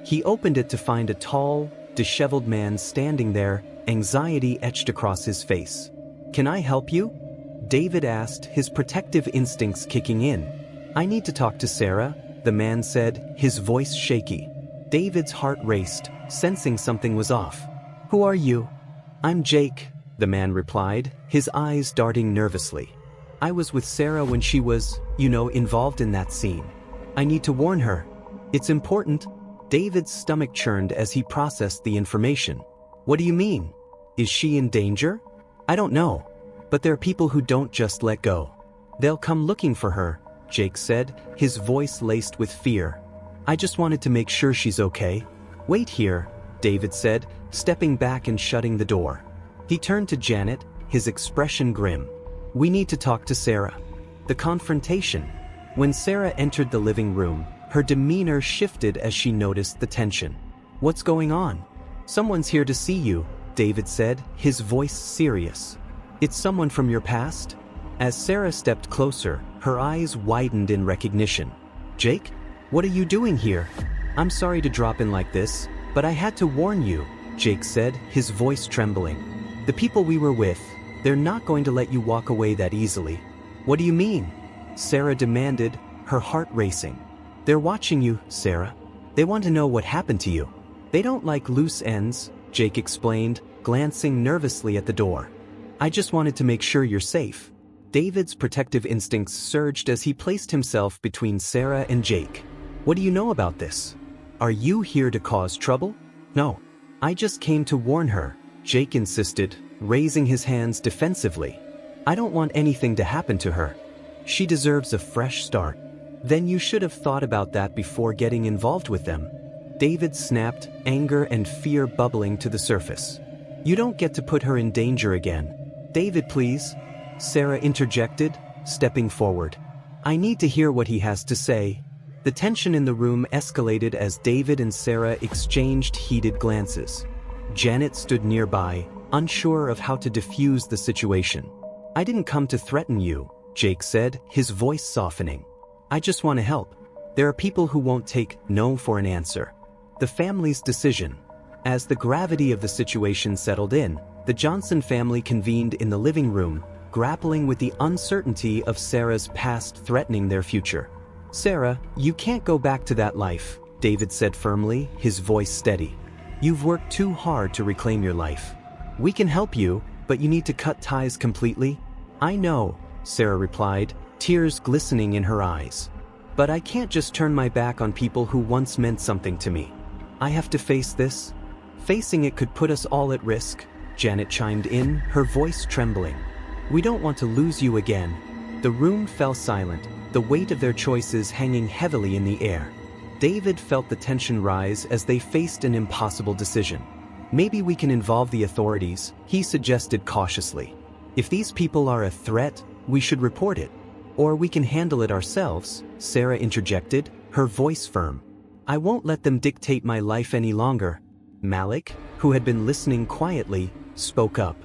He opened it to find a tall, disheveled man standing there, anxiety etched across his face. Can I help you? David asked, his protective instincts kicking in. I need to talk to Sarah, the man said, his voice shaky. David's heart raced, sensing something was off. Who are you? I'm Jake, the man replied, his eyes darting nervously. I was with Sarah when she was, involved in that scene. I need to warn her. It's important. David's stomach churned as he processed the information. What do you mean? Is she in danger? I don't know. But there are people who don't just let go. They'll come looking for her, Jake said, his voice laced with fear. I just wanted to make sure she's okay. Wait here, David said, stepping back and shutting the door. He turned to Janet, his expression grim. We need to talk to Sarah. The confrontation. When Sarah entered the living room, her demeanor shifted as she noticed the tension. What's going on? Someone's here to see you, David said, his voice serious. It's someone from your past? As Sarah stepped closer, her eyes widened in recognition. Jake? What are you doing here? I'm sorry to drop in like this, but I had to warn you, Jake said, his voice trembling. The people we were with, they're not going to let you walk away that easily. What do you mean? Sarah demanded, her heart racing. They're watching you, Sarah. They want to know what happened to you. They don't like loose ends, Jake explained, glancing nervously at the door. I just wanted to make sure you're safe. David's protective instincts surged as he placed himself between Sarah and Jake. What do you know about this? Are you here to cause trouble? No. I just came to warn her, Jake insisted, raising his hands defensively. I don't want anything to happen to her. She deserves a fresh start. Then you should have thought about that before getting involved with them. David snapped, anger and fear bubbling to the surface. You don't get to put her in danger again. David, please. Sarah interjected, stepping forward. I need to hear what he has to say. The tension in the room escalated as David and Sarah exchanged heated glances. Janet stood nearby, unsure of how to diffuse the situation. I didn't come to threaten you, Jake said, his voice softening. I just want to help. There are people who won't take no for an answer. The family's decision. As the gravity of the situation settled in, the Johnson family convened in the living room, grappling with the uncertainty of Sarah's past threatening their future. Sarah, you can't go back to that life, David said firmly, his voice steady. You've worked too hard to reclaim your life. We can help you, but you need to cut ties completely. I know, Sarah replied, tears glistening in her eyes. But I can't just turn my back on people who once meant something to me. I have to face this. Facing it could put us all at risk, Janet chimed in, her voice trembling. We don't want to lose you again. The room fell silent, the weight of their choices hanging heavily in the air. David felt the tension rise as they faced an impossible decision. Maybe we can involve the authorities, he suggested cautiously. If these people are a threat, we should report it. Or we can handle it ourselves, Sarah interjected, her voice firm. I won't let them dictate my life any longer. Malik, who had been listening quietly, spoke up.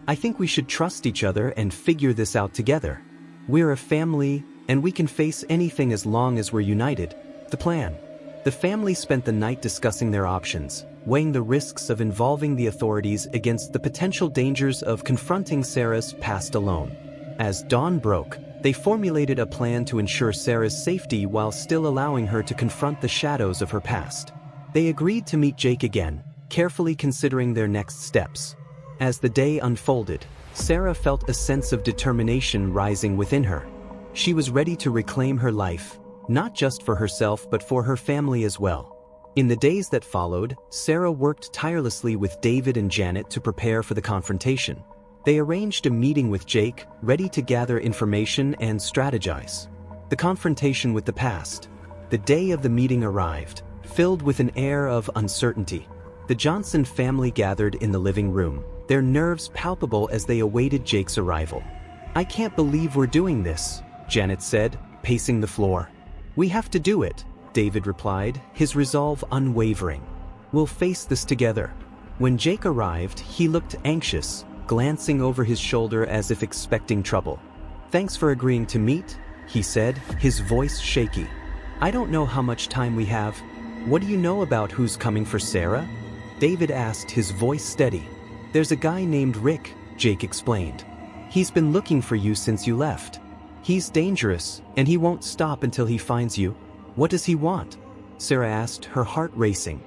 I think we should trust each other and figure this out together. We're a family, and we can face anything as long as we're united. The plan. The family spent the night discussing their options, weighing the risks of involving the authorities against the potential dangers of confronting Sarah's past alone. As dawn broke, they formulated a plan to ensure Sarah's safety while still allowing her to confront the shadows of her past. They agreed to meet Jake again, carefully considering their next steps. As the day unfolded, Sarah felt a sense of determination rising within her. She was ready to reclaim her life, not just for herself but for her family as well. In the days that followed, Sarah worked tirelessly with David and Janet to prepare for the confrontation. They arranged a meeting with Jake, ready to gather information and strategize. The confrontation with the past. The day of the meeting arrived, filled with an air of uncertainty. The Johnson family gathered in the living room, their nerves palpable as they awaited Jake's arrival. I can't believe we're doing this, Janet said, pacing the floor. We have to do it, David replied, his resolve unwavering. We'll face this together. When Jake arrived, he looked anxious, glancing over his shoulder as if expecting trouble. Thanks for agreeing to meet, he said, his voice shaky. I don't know how much time we have. What do you know about who's coming for Sarah? David asked, his voice steady. There's a guy named Rick, Jake explained. He's been looking for you since you left. He's dangerous, and he won't stop until he finds you. What does he want? Sarah asked, her heart racing.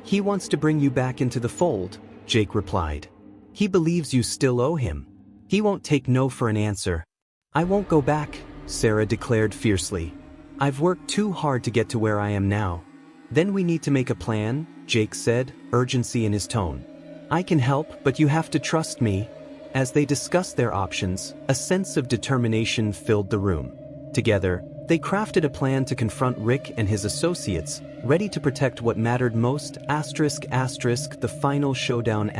He wants to bring you back into the fold, Jake replied. He believes you still owe him. He won't take no for an answer. I won't go back, Sarah declared fiercely. I've worked too hard to get to where I am now. Then we need to make a plan, Jake said, urgency in his tone. I can help, but you have to trust me. As they discussed their options, a sense of determination filled the room. Together, they crafted a plan to confront Rick and his associates, ready to protect what mattered most, the final showdown,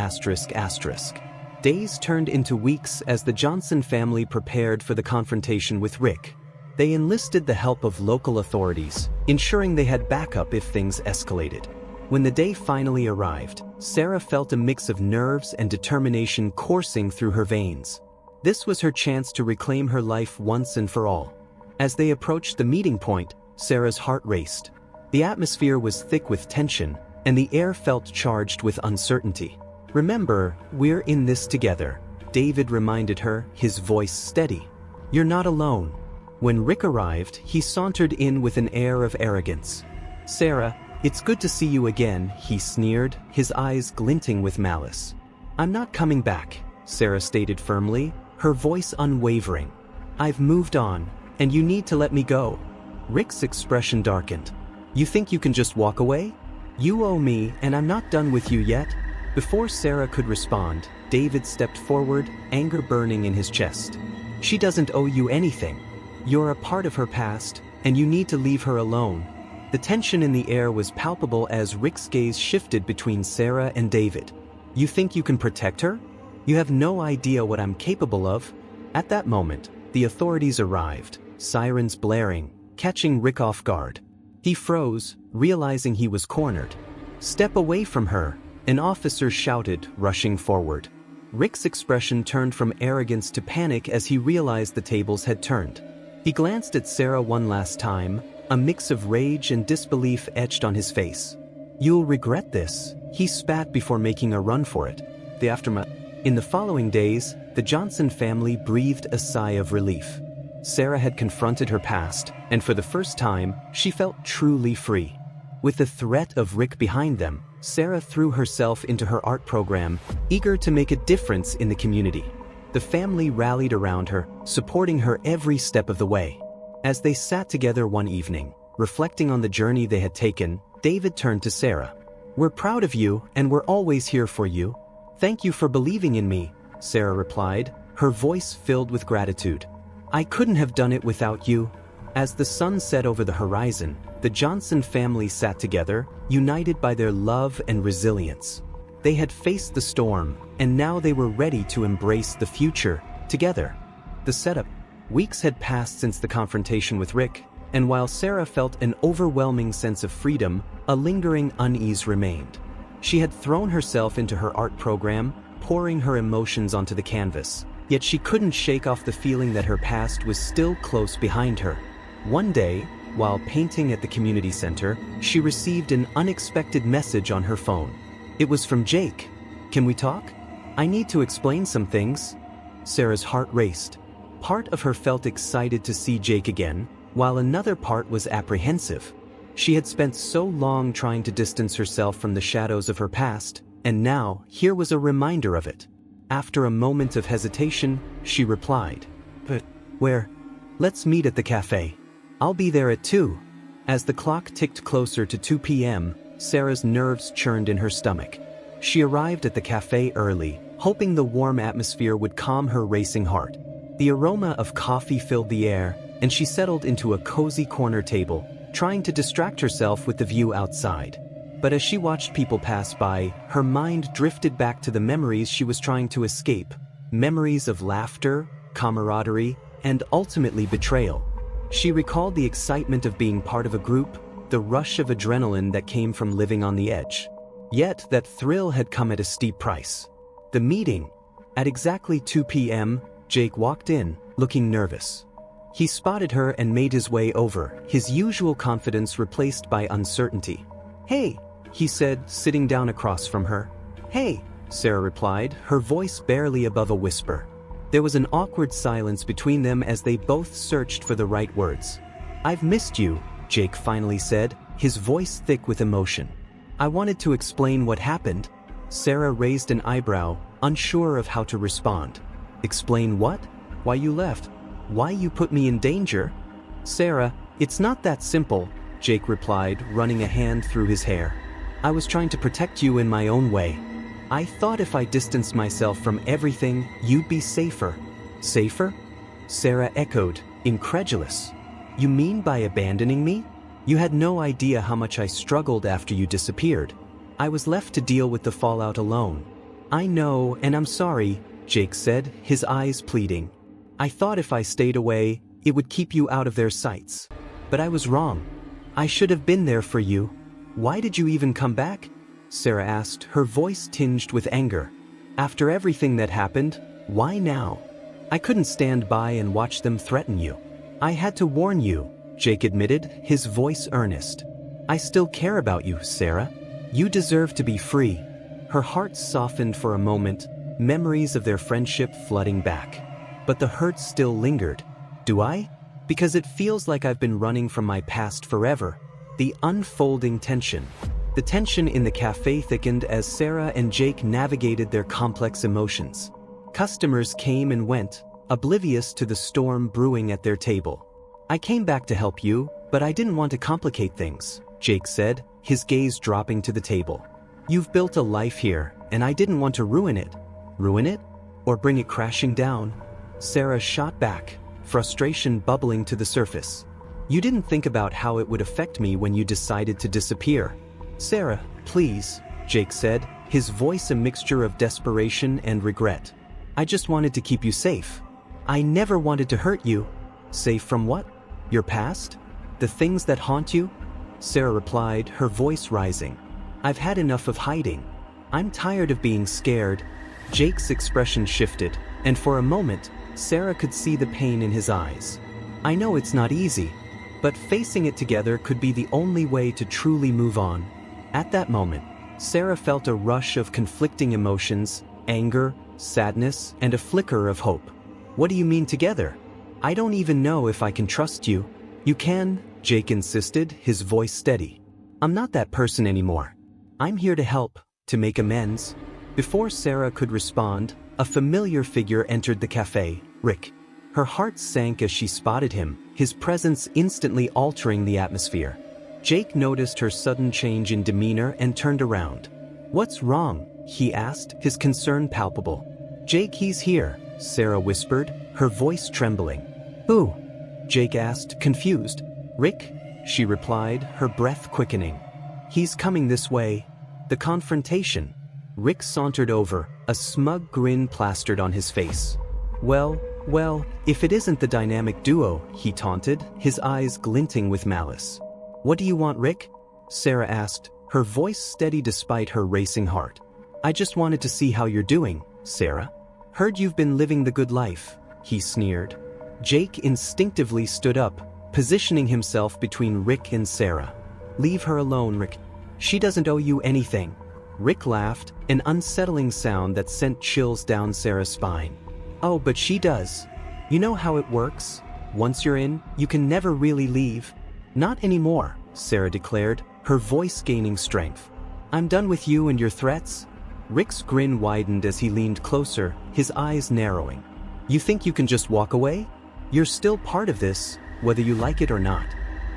Days turned into weeks as the Johnson family prepared for the confrontation with Rick. They enlisted the help of local authorities, ensuring they had backup if things escalated. When the day finally arrived, Sarah felt a mix of nerves and determination coursing through her veins. This was her chance to reclaim her life once and for all. As they approached the meeting point, Sarah's heart raced. The atmosphere was thick with tension, and the air felt charged with uncertainty. Remember, we're in this together, David reminded her, his voice steady. You're not alone. When Rick arrived, he sauntered in with an air of arrogance. Sarah, it's good to see you again, he sneered, his eyes glinting with malice. I'm not coming back, Sarah stated firmly, her voice unwavering. I've moved on, and you need to let me go. Rick's expression darkened. You think you can just walk away? You owe me, and I'm not done with you yet. Before Sarah could respond, David stepped forward, anger burning in his chest. She doesn't owe you anything. You're a part of her past, and you need to leave her alone. The tension in the air was palpable as Rick's gaze shifted between Sarah and David. You think you can protect her? You have no idea what I'm capable of. At that moment, the authorities arrived, sirens blaring, catching Rick off guard. He froze, realizing he was cornered. "Step away from her," an officer shouted, rushing forward. Rick's expression turned from arrogance to panic as he realized the tables had turned. He glanced at Sarah one last time, a mix of rage and disbelief etched on his face. "You'll regret this," he spat before making a run for it. The aftermath. In the following days, the Johnson family breathed a sigh of relief. Sarah had confronted her past, and for the first time, she felt truly free. With the threat of Rick behind them, Sarah threw herself into her art program, eager to make a difference in the community. The family rallied around her, supporting her every step of the way. As they sat together one evening, reflecting on the journey they had taken, David turned to Sarah. "We're proud of you, and we're always here for you. Thank you for believing in me," Sarah replied, her voice filled with gratitude. "I couldn't have done it without you." As the sun set over the horizon, the Johnson family sat together, united by their love and resilience. They had faced the storm, and now they were ready to embrace the future, together. The setup. Weeks had passed since the confrontation with Rick, and while Sarah felt an overwhelming sense of freedom, a lingering unease remained. She had thrown herself into her art program, pouring her emotions onto the canvas, yet she couldn't shake off the feeling that her past was still close behind her. One day, while painting at the community center, she received an unexpected message on her phone. It was from Jake. "Can we talk? I need to explain some things." Sarah's heart raced. Part of her felt excited to see Jake again, while another part was apprehensive. She had spent so long trying to distance herself from the shadows of her past, and now here was a reminder of it. After a moment of hesitation, she replied, "But where?" "Let's meet at the cafe. I'll be there at 2. As the clock ticked closer to 2 p.m., Sarah's nerves churned in her stomach. She arrived at the cafe early, hoping the warm atmosphere would calm her racing heart. The aroma of coffee filled the air, and she settled into a cozy corner table, trying to distract herself with the view outside. But as she watched people pass by, her mind drifted back to the memories she was trying to escape. Memories of laughter, camaraderie, and ultimately betrayal. She recalled the excitement of being part of a group, the rush of adrenaline that came from living on the edge. Yet that thrill had come at a steep price. The meeting. At exactly 2 p.m., Jake walked in, looking nervous. He spotted her and made his way over, his usual confidence replaced by uncertainty. "Hey," he said, sitting down across from her. "Hey," Sarah replied, her voice barely above a whisper. There was an awkward silence between them as they both searched for the right words. "I've missed you," Jake finally said, his voice thick with emotion. "I wanted to explain what happened." Sarah raised an eyebrow, unsure of how to respond. "Explain what? Why you left? Why you put me in danger?" "Sarah, it's not that simple," Jake replied, running a hand through his hair. "I was trying to protect you in my own way. I thought if I distanced myself from everything, you'd be safer." "Safer?" Sarah echoed, incredulous. "You mean by abandoning me? You had no idea how much I struggled after you disappeared. I was left to deal with the fallout alone." "I know, and I'm sorry," Jake said, his eyes pleading. "I thought if I stayed away, it would keep you out of their sights. But I was wrong. I should have been there for you." "Why did you even come back?" Sarah asked, her voice tinged with anger. "After everything that happened, why now? I couldn't stand by and watch them threaten you." "I had to warn you," Jake admitted, his voice earnest. "I still care about you, Sarah. You deserve to be free." Her heart softened for a moment, memories of their friendship flooding back. But the hurt still lingered. "Do I? Because it feels like I've been running from my past forever." The unfolding tension. The tension in the cafe thickened as Sarah and Jake navigated their complex emotions. Customers came and went, oblivious to the storm brewing at their table. "I came back to help you, but I didn't want to complicate things," Jake said, his gaze dropping to the table. "You've built a life here, and I didn't want to ruin it." "Ruin it? Or bring it crashing down?" Sarah shot back, frustration bubbling to the surface. "You didn't think about how it would affect me when you decided to disappear." "Sarah, please," Jake said, his voice a mixture of desperation and regret. "I just wanted to keep you safe. I never wanted to hurt you. Safe from what? Your past? The things that haunt you? Sarah replied, her voice rising. I've had enough of hiding. I'm tired of being scared. Jake's expression shifted, and for a moment, Sarah could see the pain in his eyes. I know it's not easy, but facing it together could be the only way to truly move on. At that moment, Sarah felt a rush of conflicting emotions, anger, sadness, and a flicker of hope. What do you mean together? I don't even know if I can trust you. You can, Jake insisted, his voice steady. I'm not that person anymore. I'm here to help, to make amends. Before Sarah could respond, a familiar figure entered the cafe, Rick. Her heart sank as she spotted him, his presence instantly altering the atmosphere. Jake noticed her sudden change in demeanor and turned around. What's wrong? He asked, his concern palpable. Jake, he's here, Sarah whispered, her voice trembling. Who? Jake asked, confused. Rick? She replied, her breath quickening. He's coming this way. The confrontation. Rick sauntered over, a smug grin plastered on his face. Well, if it isn't the dynamic duo, he taunted, his eyes glinting with malice. What do you want, Rick? Sarah asked, her voice steady despite her racing heart. I just wanted to see how you're doing, Sarah. Heard you've been living the good life, he sneered. Jake instinctively stood up, positioning himself between Rick and Sarah. Leave her alone, Rick. She doesn't owe you anything. Rick laughed, an unsettling sound that sent chills down Sarah's spine. Oh, but she does. You know how it works? Once you're in, you can never really leave. Not anymore, Sarah declared, her voice gaining strength. I'm done with you and your threats. Rick's grin widened as he leaned closer, his eyes narrowing. You think you can just walk away? You're still part of this, whether you like it or not.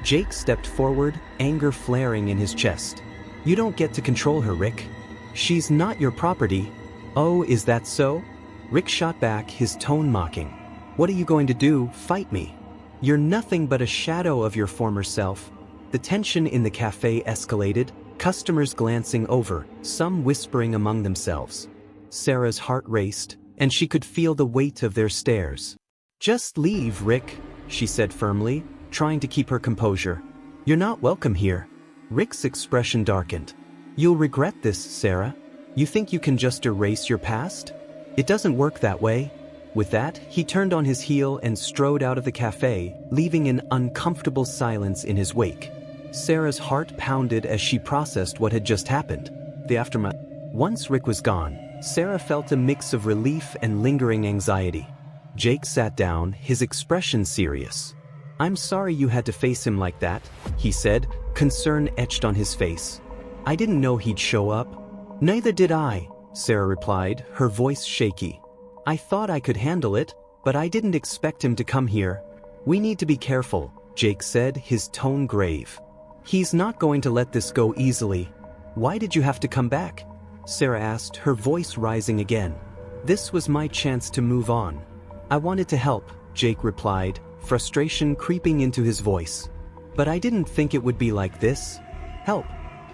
Jake stepped forward, anger flaring in his chest. You don't get to control her, Rick. She's not your property. Oh, is that so? Rick shot back, his tone mocking. What are you going to do? Fight me? You're nothing but a shadow of your former self. The tension in the cafe escalated, customers glancing over, some whispering among themselves. Sarah's heart raced, and she could feel the weight of their stares. Just leave, Rick, she said firmly, trying to keep her composure. You're not welcome here. Rick's expression darkened. You'll regret this, Sarah. You think you can just erase your past? It doesn't work that way. With that, he turned on his heel and strode out of the cafe, leaving an uncomfortable silence in his wake. Sarah's heart pounded as she processed what had just happened. The aftermath. Once Rick was gone, Sarah felt a mix of relief and lingering anxiety. Jake sat down, his expression serious. I'm sorry you had to face him like that, he said, concern etched on his face. I didn't know he'd show up. Neither did I, Sarah replied, her voice shaky. I thought I could handle it, but I didn't expect him to come here. We need to be careful, Jake said, his tone grave. He's not going to let this go easily. Why did you have to come back? Sarah asked, her voice rising again. This was my chance to move on. I wanted to help, Jake replied, frustration creeping into his voice. But I didn't think it would be like this. Help.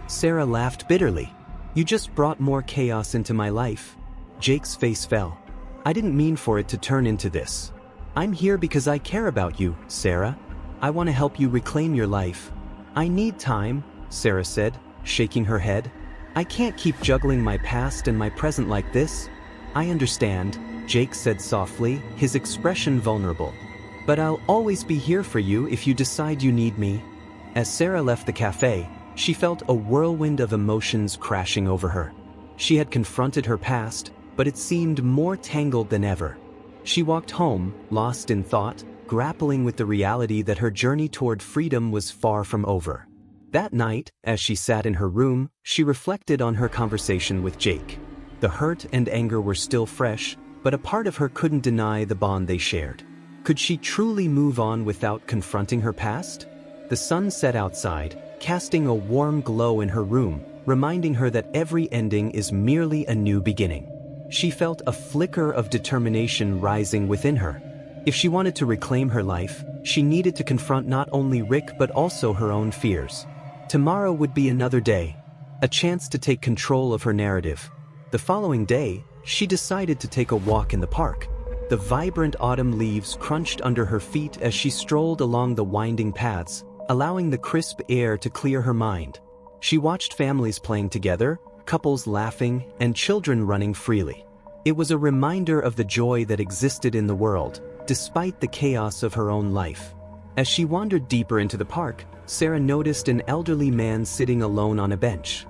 Sarah laughed bitterly. You just brought more chaos into my life. Jake's face fell. I didn't mean for it to turn into this. I'm here because I care about you, Sarah. I want to help you reclaim your life. I need time, Sarah said, shaking her head. I can't keep juggling my past and my present like this. I understand, Jake said softly, his expression vulnerable. But I'll always be here for you if you decide you need me. As Sarah left the cafe, she felt a whirlwind of emotions crashing over her. She had confronted her past, but it seemed more tangled than ever. She walked home, lost in thought, grappling with the reality that her journey toward freedom was far from over. That night, as she sat in her room, she reflected on her conversation with Jake. The hurt and anger were still fresh, but a part of her couldn't deny the bond they shared. Could she truly move on without confronting her past? The sun set outside, casting a warm glow in her room, reminding her that every ending is merely a new beginning. She felt a flicker of determination rising within her. If she wanted to reclaim her life, she needed to confront not only Rick but also her own fears. Tomorrow would be another day, a chance to take control of her narrative. The following day, she decided to take a walk in the park. The vibrant autumn leaves crunched under her feet as she strolled along the winding paths, allowing the crisp air to clear her mind. She watched families playing together, couples laughing, and children running freely. It was a reminder of the joy that existed in the world, despite the chaos of her own life. As she wandered deeper into the park, Sarah noticed an elderly man sitting alone on a bench.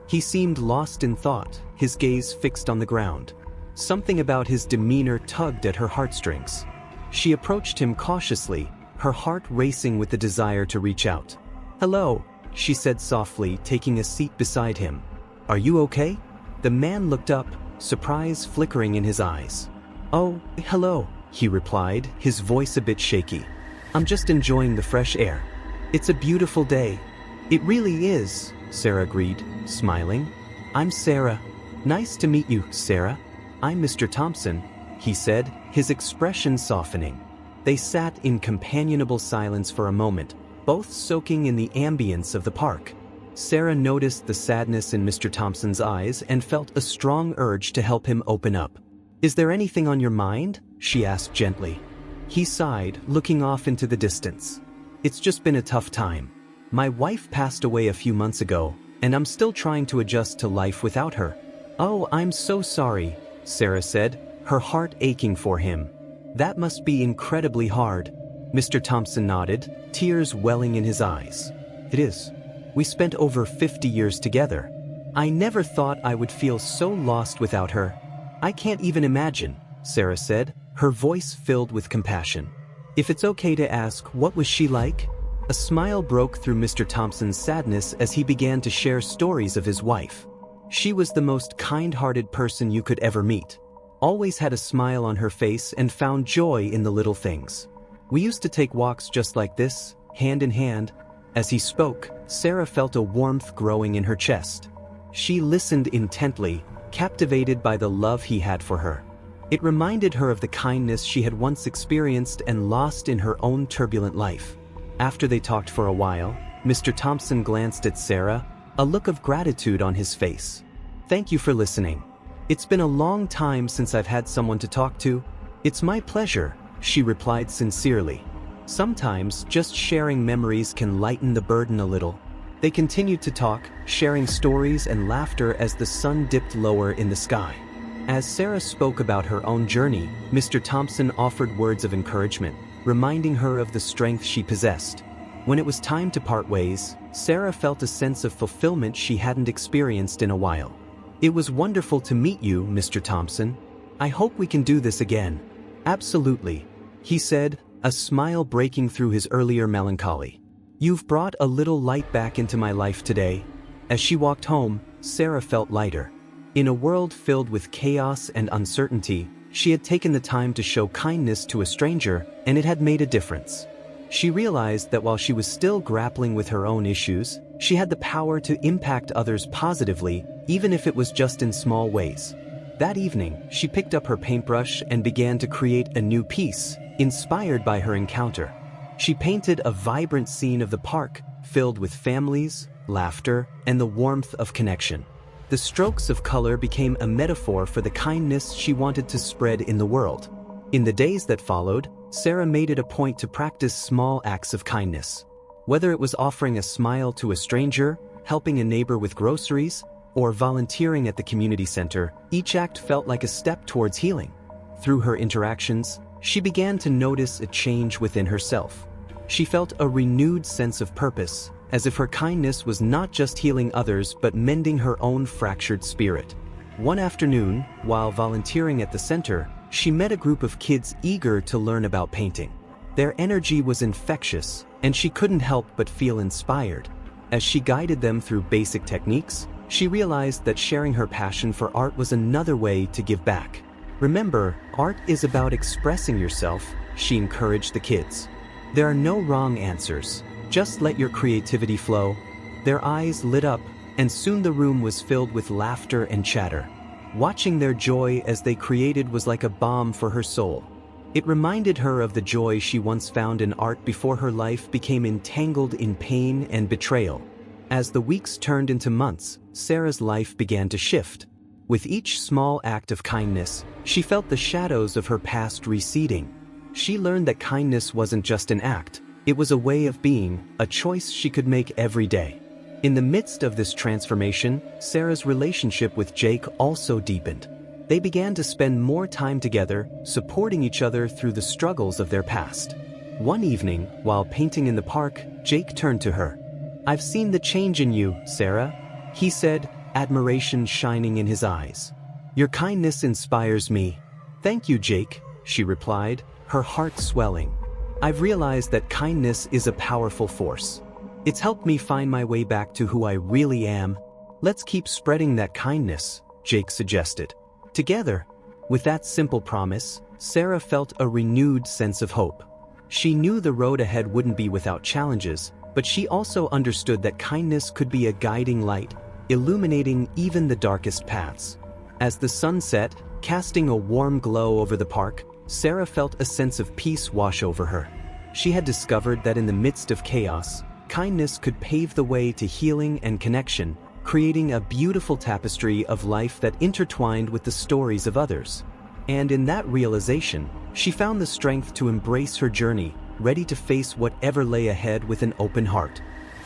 He seemed lost in thought, his gaze fixed on the ground. Something about his demeanor tugged at her heartstrings. She approached him cautiously, her heart racing with the desire to reach out. "Hello," she said softly, taking a seat beside him. "Are you okay?" The man looked up, surprise flickering in his eyes. "Oh, hello," he replied, his voice a bit shaky. "I'm just enjoying the fresh air. It's a beautiful day." "It really is," Sarah agreed, smiling. "I'm Sarah. Nice to meet you, Sarah." "I'm Mr. Thompson," he said, his expression softening. They sat in companionable silence for a moment, both soaking in the ambience of the park. Sarah noticed the sadness in Mr. Thompson's eyes and felt a strong urge to help him open up. "Is there anything on your mind?" she asked gently. He sighed, looking off into the distance. "It's just been a tough time. My wife passed away a few months ago, and I'm still trying to adjust to life without her." "Oh, I'm so sorry," Sarah said, her heart aching for him. "That must be incredibly hard." Mr. Thompson nodded, tears welling in his eyes. "It is. We spent over 50 years together. I never thought I would feel so lost without her." "I can't even imagine," Sarah said, her voice filled with compassion. "If it's okay to ask, what was she like?" A smile broke through Mr. Thompson's sadness as he began to share stories of his wife. "She was the most kind-hearted person you could ever meet. Always had a smile on her face and found joy in the little things. We used to take walks just like this, hand in hand." As he spoke, Sarah felt a warmth growing in her chest. She listened intently, captivated by the love he had for her. It reminded her of the kindness she had once experienced and lost in her own turbulent life. After they talked for a while, Mr. Thompson glanced at Sarah, a look of gratitude on his face. "Thank you for listening. It's been a long time since I've had someone to talk to." "It's my pleasure," she replied sincerely. Sometimes just sharing memories can lighten the burden a little. They continued to talk, sharing stories and laughter as the sun dipped lower in the sky. As Sarah spoke about her own journey, Mr. Thompson offered words of encouragement, reminding her of the strength she possessed. When it was time to part ways, Sarah felt a sense of fulfillment she hadn't experienced in a while. "It was wonderful to meet you, Mr. Thompson. I hope we can do this again." "Absolutely," he said, a smile breaking through his earlier melancholy. "You've brought a little light back into my life today." As she walked home, Sarah felt lighter. In a world filled with chaos and uncertainty, she had taken the time to show kindness to a stranger, and it had made a difference. She realized that while she was still grappling with her own issues, she had the power to impact others positively, even if it was just in small ways. That evening, she picked up her paintbrush and began to create a new piece, inspired by her encounter. She painted a vibrant scene of the park, filled with families, laughter, and the warmth of connection. The strokes of color became a metaphor for the kindness she wanted to spread in the world. In the days that followed, Sarah made it a point to practice small acts of kindness. Whether it was offering a smile to a stranger, helping a neighbor with groceries, or volunteering at the community center, each act felt like a step towards healing. Through her interactions, she began to notice a change within herself. She felt a renewed sense of purpose, as if her kindness was not just healing others but mending her own fractured spirit. One afternoon, while volunteering at the center, she met a group of kids eager to learn about painting. Their energy was infectious, and she couldn't help but feel inspired. As she guided them through basic techniques, she realized that sharing her passion for art was another way to give back. "Remember, art is about expressing yourself," she encouraged the kids. "There are no wrong answers. Just let your creativity flow." Their eyes lit up, and soon the room was filled with laughter and chatter. Watching their joy as they created was like a balm for her soul. It reminded her of the joy she once found in art before her life became entangled in pain and betrayal. As the weeks turned into months, Sarah's life began to shift. With each small act of kindness, she felt the shadows of her past receding. She learned that kindness wasn't just an act, it was a way of being, a choice she could make every day. In the midst of this transformation, Sarah's relationship with Jake also deepened. They began to spend more time together, supporting each other through the struggles of their past. One evening, while painting in the park, Jake turned to her. "I've seen the change in you, Sarah," he said, admiration shining in his eyes. "Your kindness inspires me." "Thank you, Jake," she replied, her heart swelling. "I've realized that kindness is a powerful force. It's helped me find my way back to who I really am." "Let's keep spreading that kindness," Jake suggested. Together, with that simple promise, Sarah felt a renewed sense of hope. She knew the road ahead wouldn't be without challenges, but she also understood that kindness could be a guiding light, illuminating even the darkest paths. As the sun set, casting a warm glow over the park, Sarah felt a sense of peace wash over her. She had discovered that in the midst of chaos, kindness could pave the way to healing and connection, creating a beautiful tapestry of life that intertwined with the stories of others. And in that realization, she found the strength to embrace her journey, ready to face whatever lay ahead with an open heart.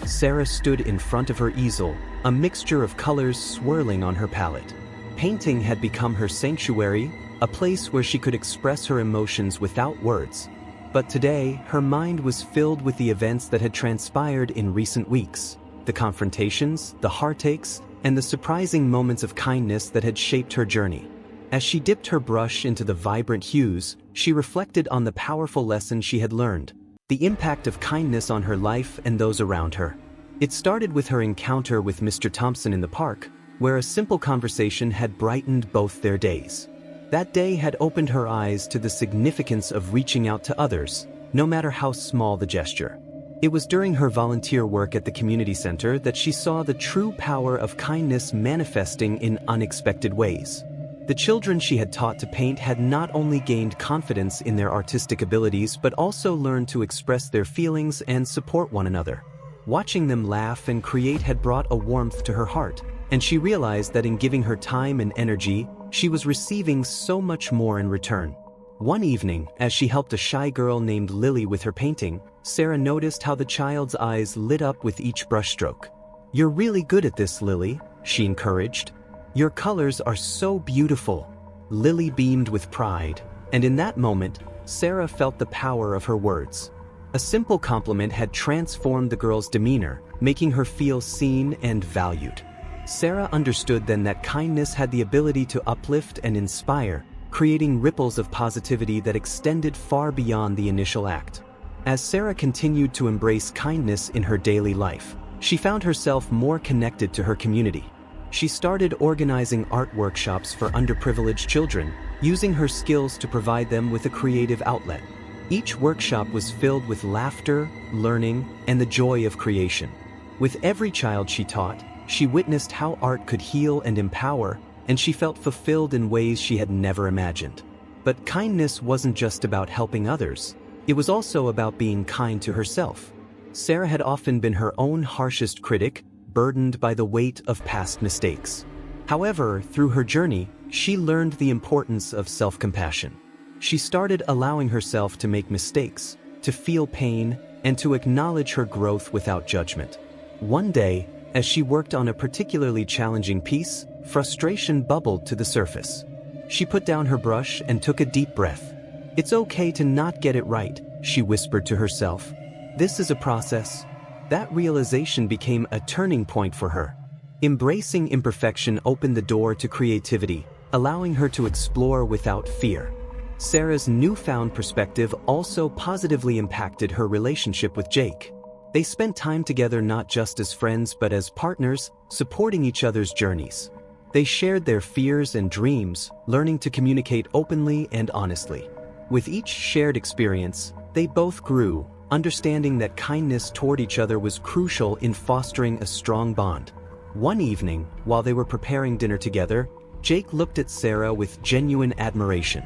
Sarah stood in front of her easel, a mixture of colors swirling on her palette. Painting had become her sanctuary, a place where she could express her emotions without words. But today, her mind was filled with the events that had transpired in recent weeks. The confrontations, the heartaches, and the surprising moments of kindness that had shaped her journey. As she dipped her brush into the vibrant hues, she reflected on the powerful lesson she had learned, the impact of kindness on her life and those around her. It started with her encounter with Mr. Thompson in the park, where a simple conversation had brightened both their days. That day had opened her eyes to the significance of reaching out to others, no matter how small the gesture. It was during her volunteer work at the community center that she saw the true power of kindness manifesting in unexpected ways. The children she had taught to paint had not only gained confidence in their artistic abilities but also learned to express their feelings and support one another. Watching them laugh and create had brought a warmth to her heart, and she realized that in giving her time and energy, she was receiving so much more in return. One evening, as she helped a shy girl named Lily with her painting, Sarah noticed how the child's eyes lit up with each brushstroke. "You're really good at this, Lily," she encouraged. "Your colors are so beautiful." Lily beamed with pride, and in that moment, Sarah felt the power of her words. A simple compliment had transformed the girl's demeanor, making her feel seen and valued. Sarah understood then that kindness had the ability to uplift and inspire, creating ripples of positivity that extended far beyond the initial act. As Sarah continued to embrace kindness in her daily life, she found herself more connected to her community. She started organizing art workshops for underprivileged children, using her skills to provide them with a creative outlet. Each workshop was filled with laughter, learning, and the joy of creation. With every child she taught, she witnessed how art could heal and empower, and she felt fulfilled in ways she had never imagined. But kindness wasn't just about helping others. It was also about being kind to herself. Sarah had often been her own harshest critic, burdened by the weight of past mistakes. However, through her journey, she learned the importance of self-compassion. She started allowing herself to make mistakes, to feel pain, and to acknowledge her growth without judgment. One day, as she worked on a particularly challenging piece, frustration bubbled to the surface. She put down her brush and took a deep breath. "It's okay to not get it right," she whispered to herself. "This is a process." That realization became a turning point for her. Embracing imperfection opened the door to creativity, allowing her to explore without fear. Sarah's newfound perspective also positively impacted her relationship with Jake. They spent time together not just as friends but as partners, supporting each other's journeys. They shared their fears and dreams, learning to communicate openly and honestly. With each shared experience, they both grew, understanding that kindness toward each other was crucial in fostering a strong bond. One evening, while they were preparing dinner together, Jake looked at Sarah with genuine admiration.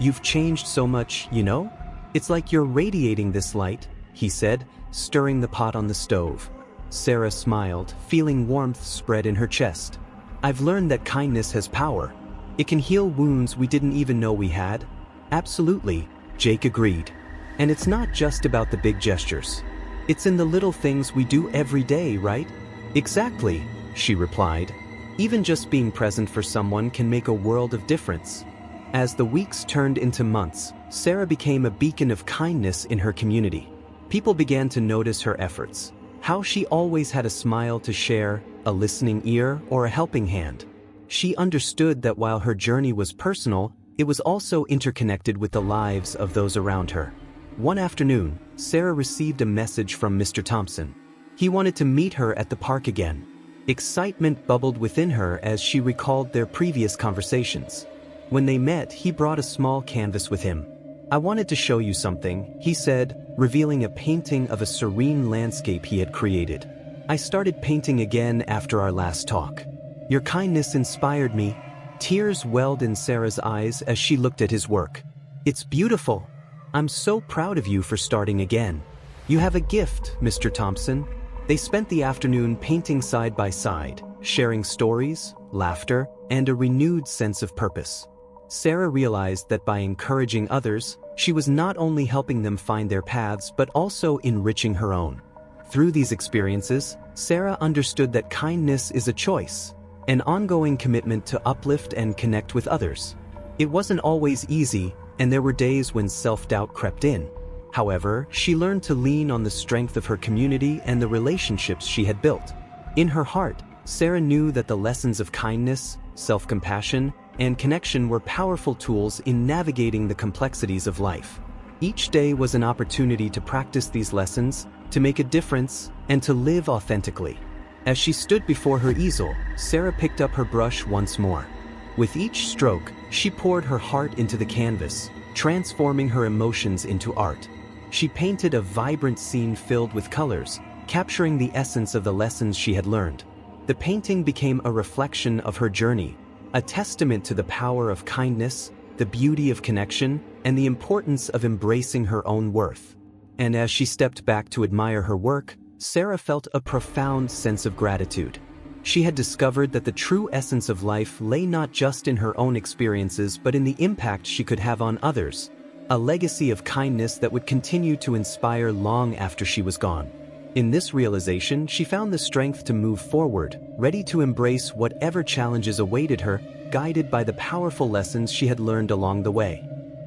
"You've changed so much, you know? It's like you're radiating this light," he said, stirring the pot on the stove. Sarah smiled, feeling warmth spread in her chest. I've learned that kindness has power. It can heal wounds we didn't even know we had." "Absolutely," Jake agreed. "And it's not just about the big gestures. It's in the little things we do every day, right?" "Exactly," she replied. "Even just being present for someone can make a world of difference." As the weeks turned into months, Sarah became a beacon of kindness in her community. People began to notice her efforts, how she always had a smile to share, a listening ear, or a helping hand. She understood that while her journey was personal, it was also interconnected with the lives of those around her. One afternoon, Sarah received a message from Mr. Thompson. He wanted to meet her at the park again. Excitement bubbled within her as she recalled their previous conversations. When they met, he brought a small canvas with him. "I wanted to show you something," he said, revealing a painting of a serene landscape he had created. "I started painting again after our last talk. Your kindness inspired me." Tears welled in Sarah's eyes as she looked at his work. "It's beautiful. I'm so proud of you for starting again. You have a gift, Mr. Thompson." They spent the afternoon painting side by side, sharing stories, laughter, and a renewed sense of purpose. Sarah realized that by encouraging others, she was not only helping them find their paths but also enriching her own. Through these experiences, Sarah understood that kindness is a choice, an ongoing commitment to uplift and connect with others. It wasn't always easy, and there were days when self-doubt crept in. However, she learned to lean on the strength of her community and the relationships she had built. In her heart, Sarah knew that the lessons of kindness, self-compassion, and connection were powerful tools in navigating the complexities of life. Each day was an opportunity to practice these lessons, to make a difference, and to live authentically. As she stood before her easel, Sarah picked up her brush once more. With each stroke, she poured her heart into the canvas, transforming her emotions into art. She painted a vibrant scene filled with colors, capturing the essence of the lessons she had learned. The painting became a reflection of her journey, a testament to the power of kindness, the beauty of connection, and the importance of embracing her own worth. And as she stepped back to admire her work, Sarah felt a profound sense of gratitude. She had discovered that the true essence of life lay not just in her own experiences but in the impact she could have on others, a legacy of kindness that would continue to inspire long after she was gone. In this realization, she found the strength to move forward, ready to embrace whatever challenges awaited her, guided by the powerful lessons she had learned along the way.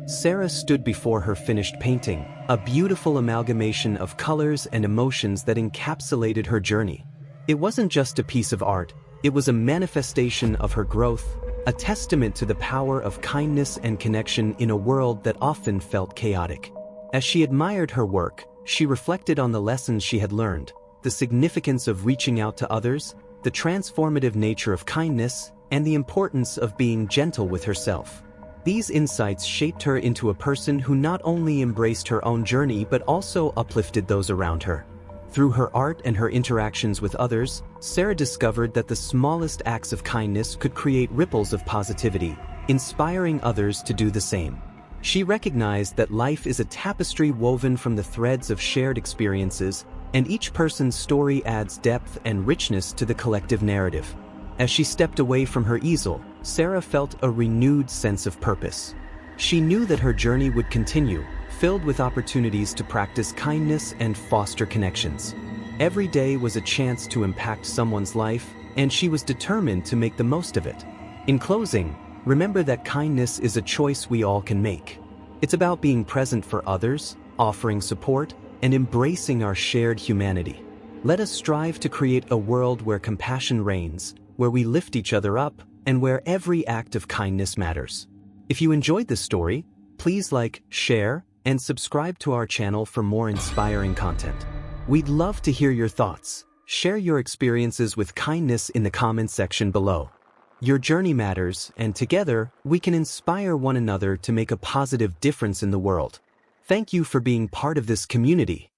Sarah stood before her finished painting, a beautiful amalgamation of colors and emotions that encapsulated her journey. It wasn't just a piece of art, it was a manifestation of her growth, a testament to the power of kindness and connection in a world that often felt chaotic. As she admired her work, she reflected on the lessons she had learned, the significance of reaching out to others, the transformative nature of kindness, and the importance of being gentle with herself. These insights shaped her into a person who not only embraced her own journey but also uplifted those around her. Through her art and her interactions with others, Sarah discovered that the smallest acts of kindness could create ripples of positivity, inspiring others to do the same. She recognized that life is a tapestry woven from the threads of shared experiences, and each person's story adds depth and richness to the collective narrative. As she stepped away from her easel, Sarah felt a renewed sense of purpose. She knew that her journey would continue, filled with opportunities to practice kindness and foster connections. Every day was a chance to impact someone's life, and she was determined to make the most of it. In closing, remember that kindness is a choice we all can make. It's about being present for others, offering support, and embracing our shared humanity. Let us strive to create a world where compassion reigns, where we lift each other up, and where every act of kindness matters. If you enjoyed this story, please like, share, and subscribe to our channel for more inspiring content. We'd love to hear your thoughts. Share your experiences with kindness in the comments section below. Your journey matters, and together, we can inspire one another to make a positive difference in the world. Thank you for being part of this community.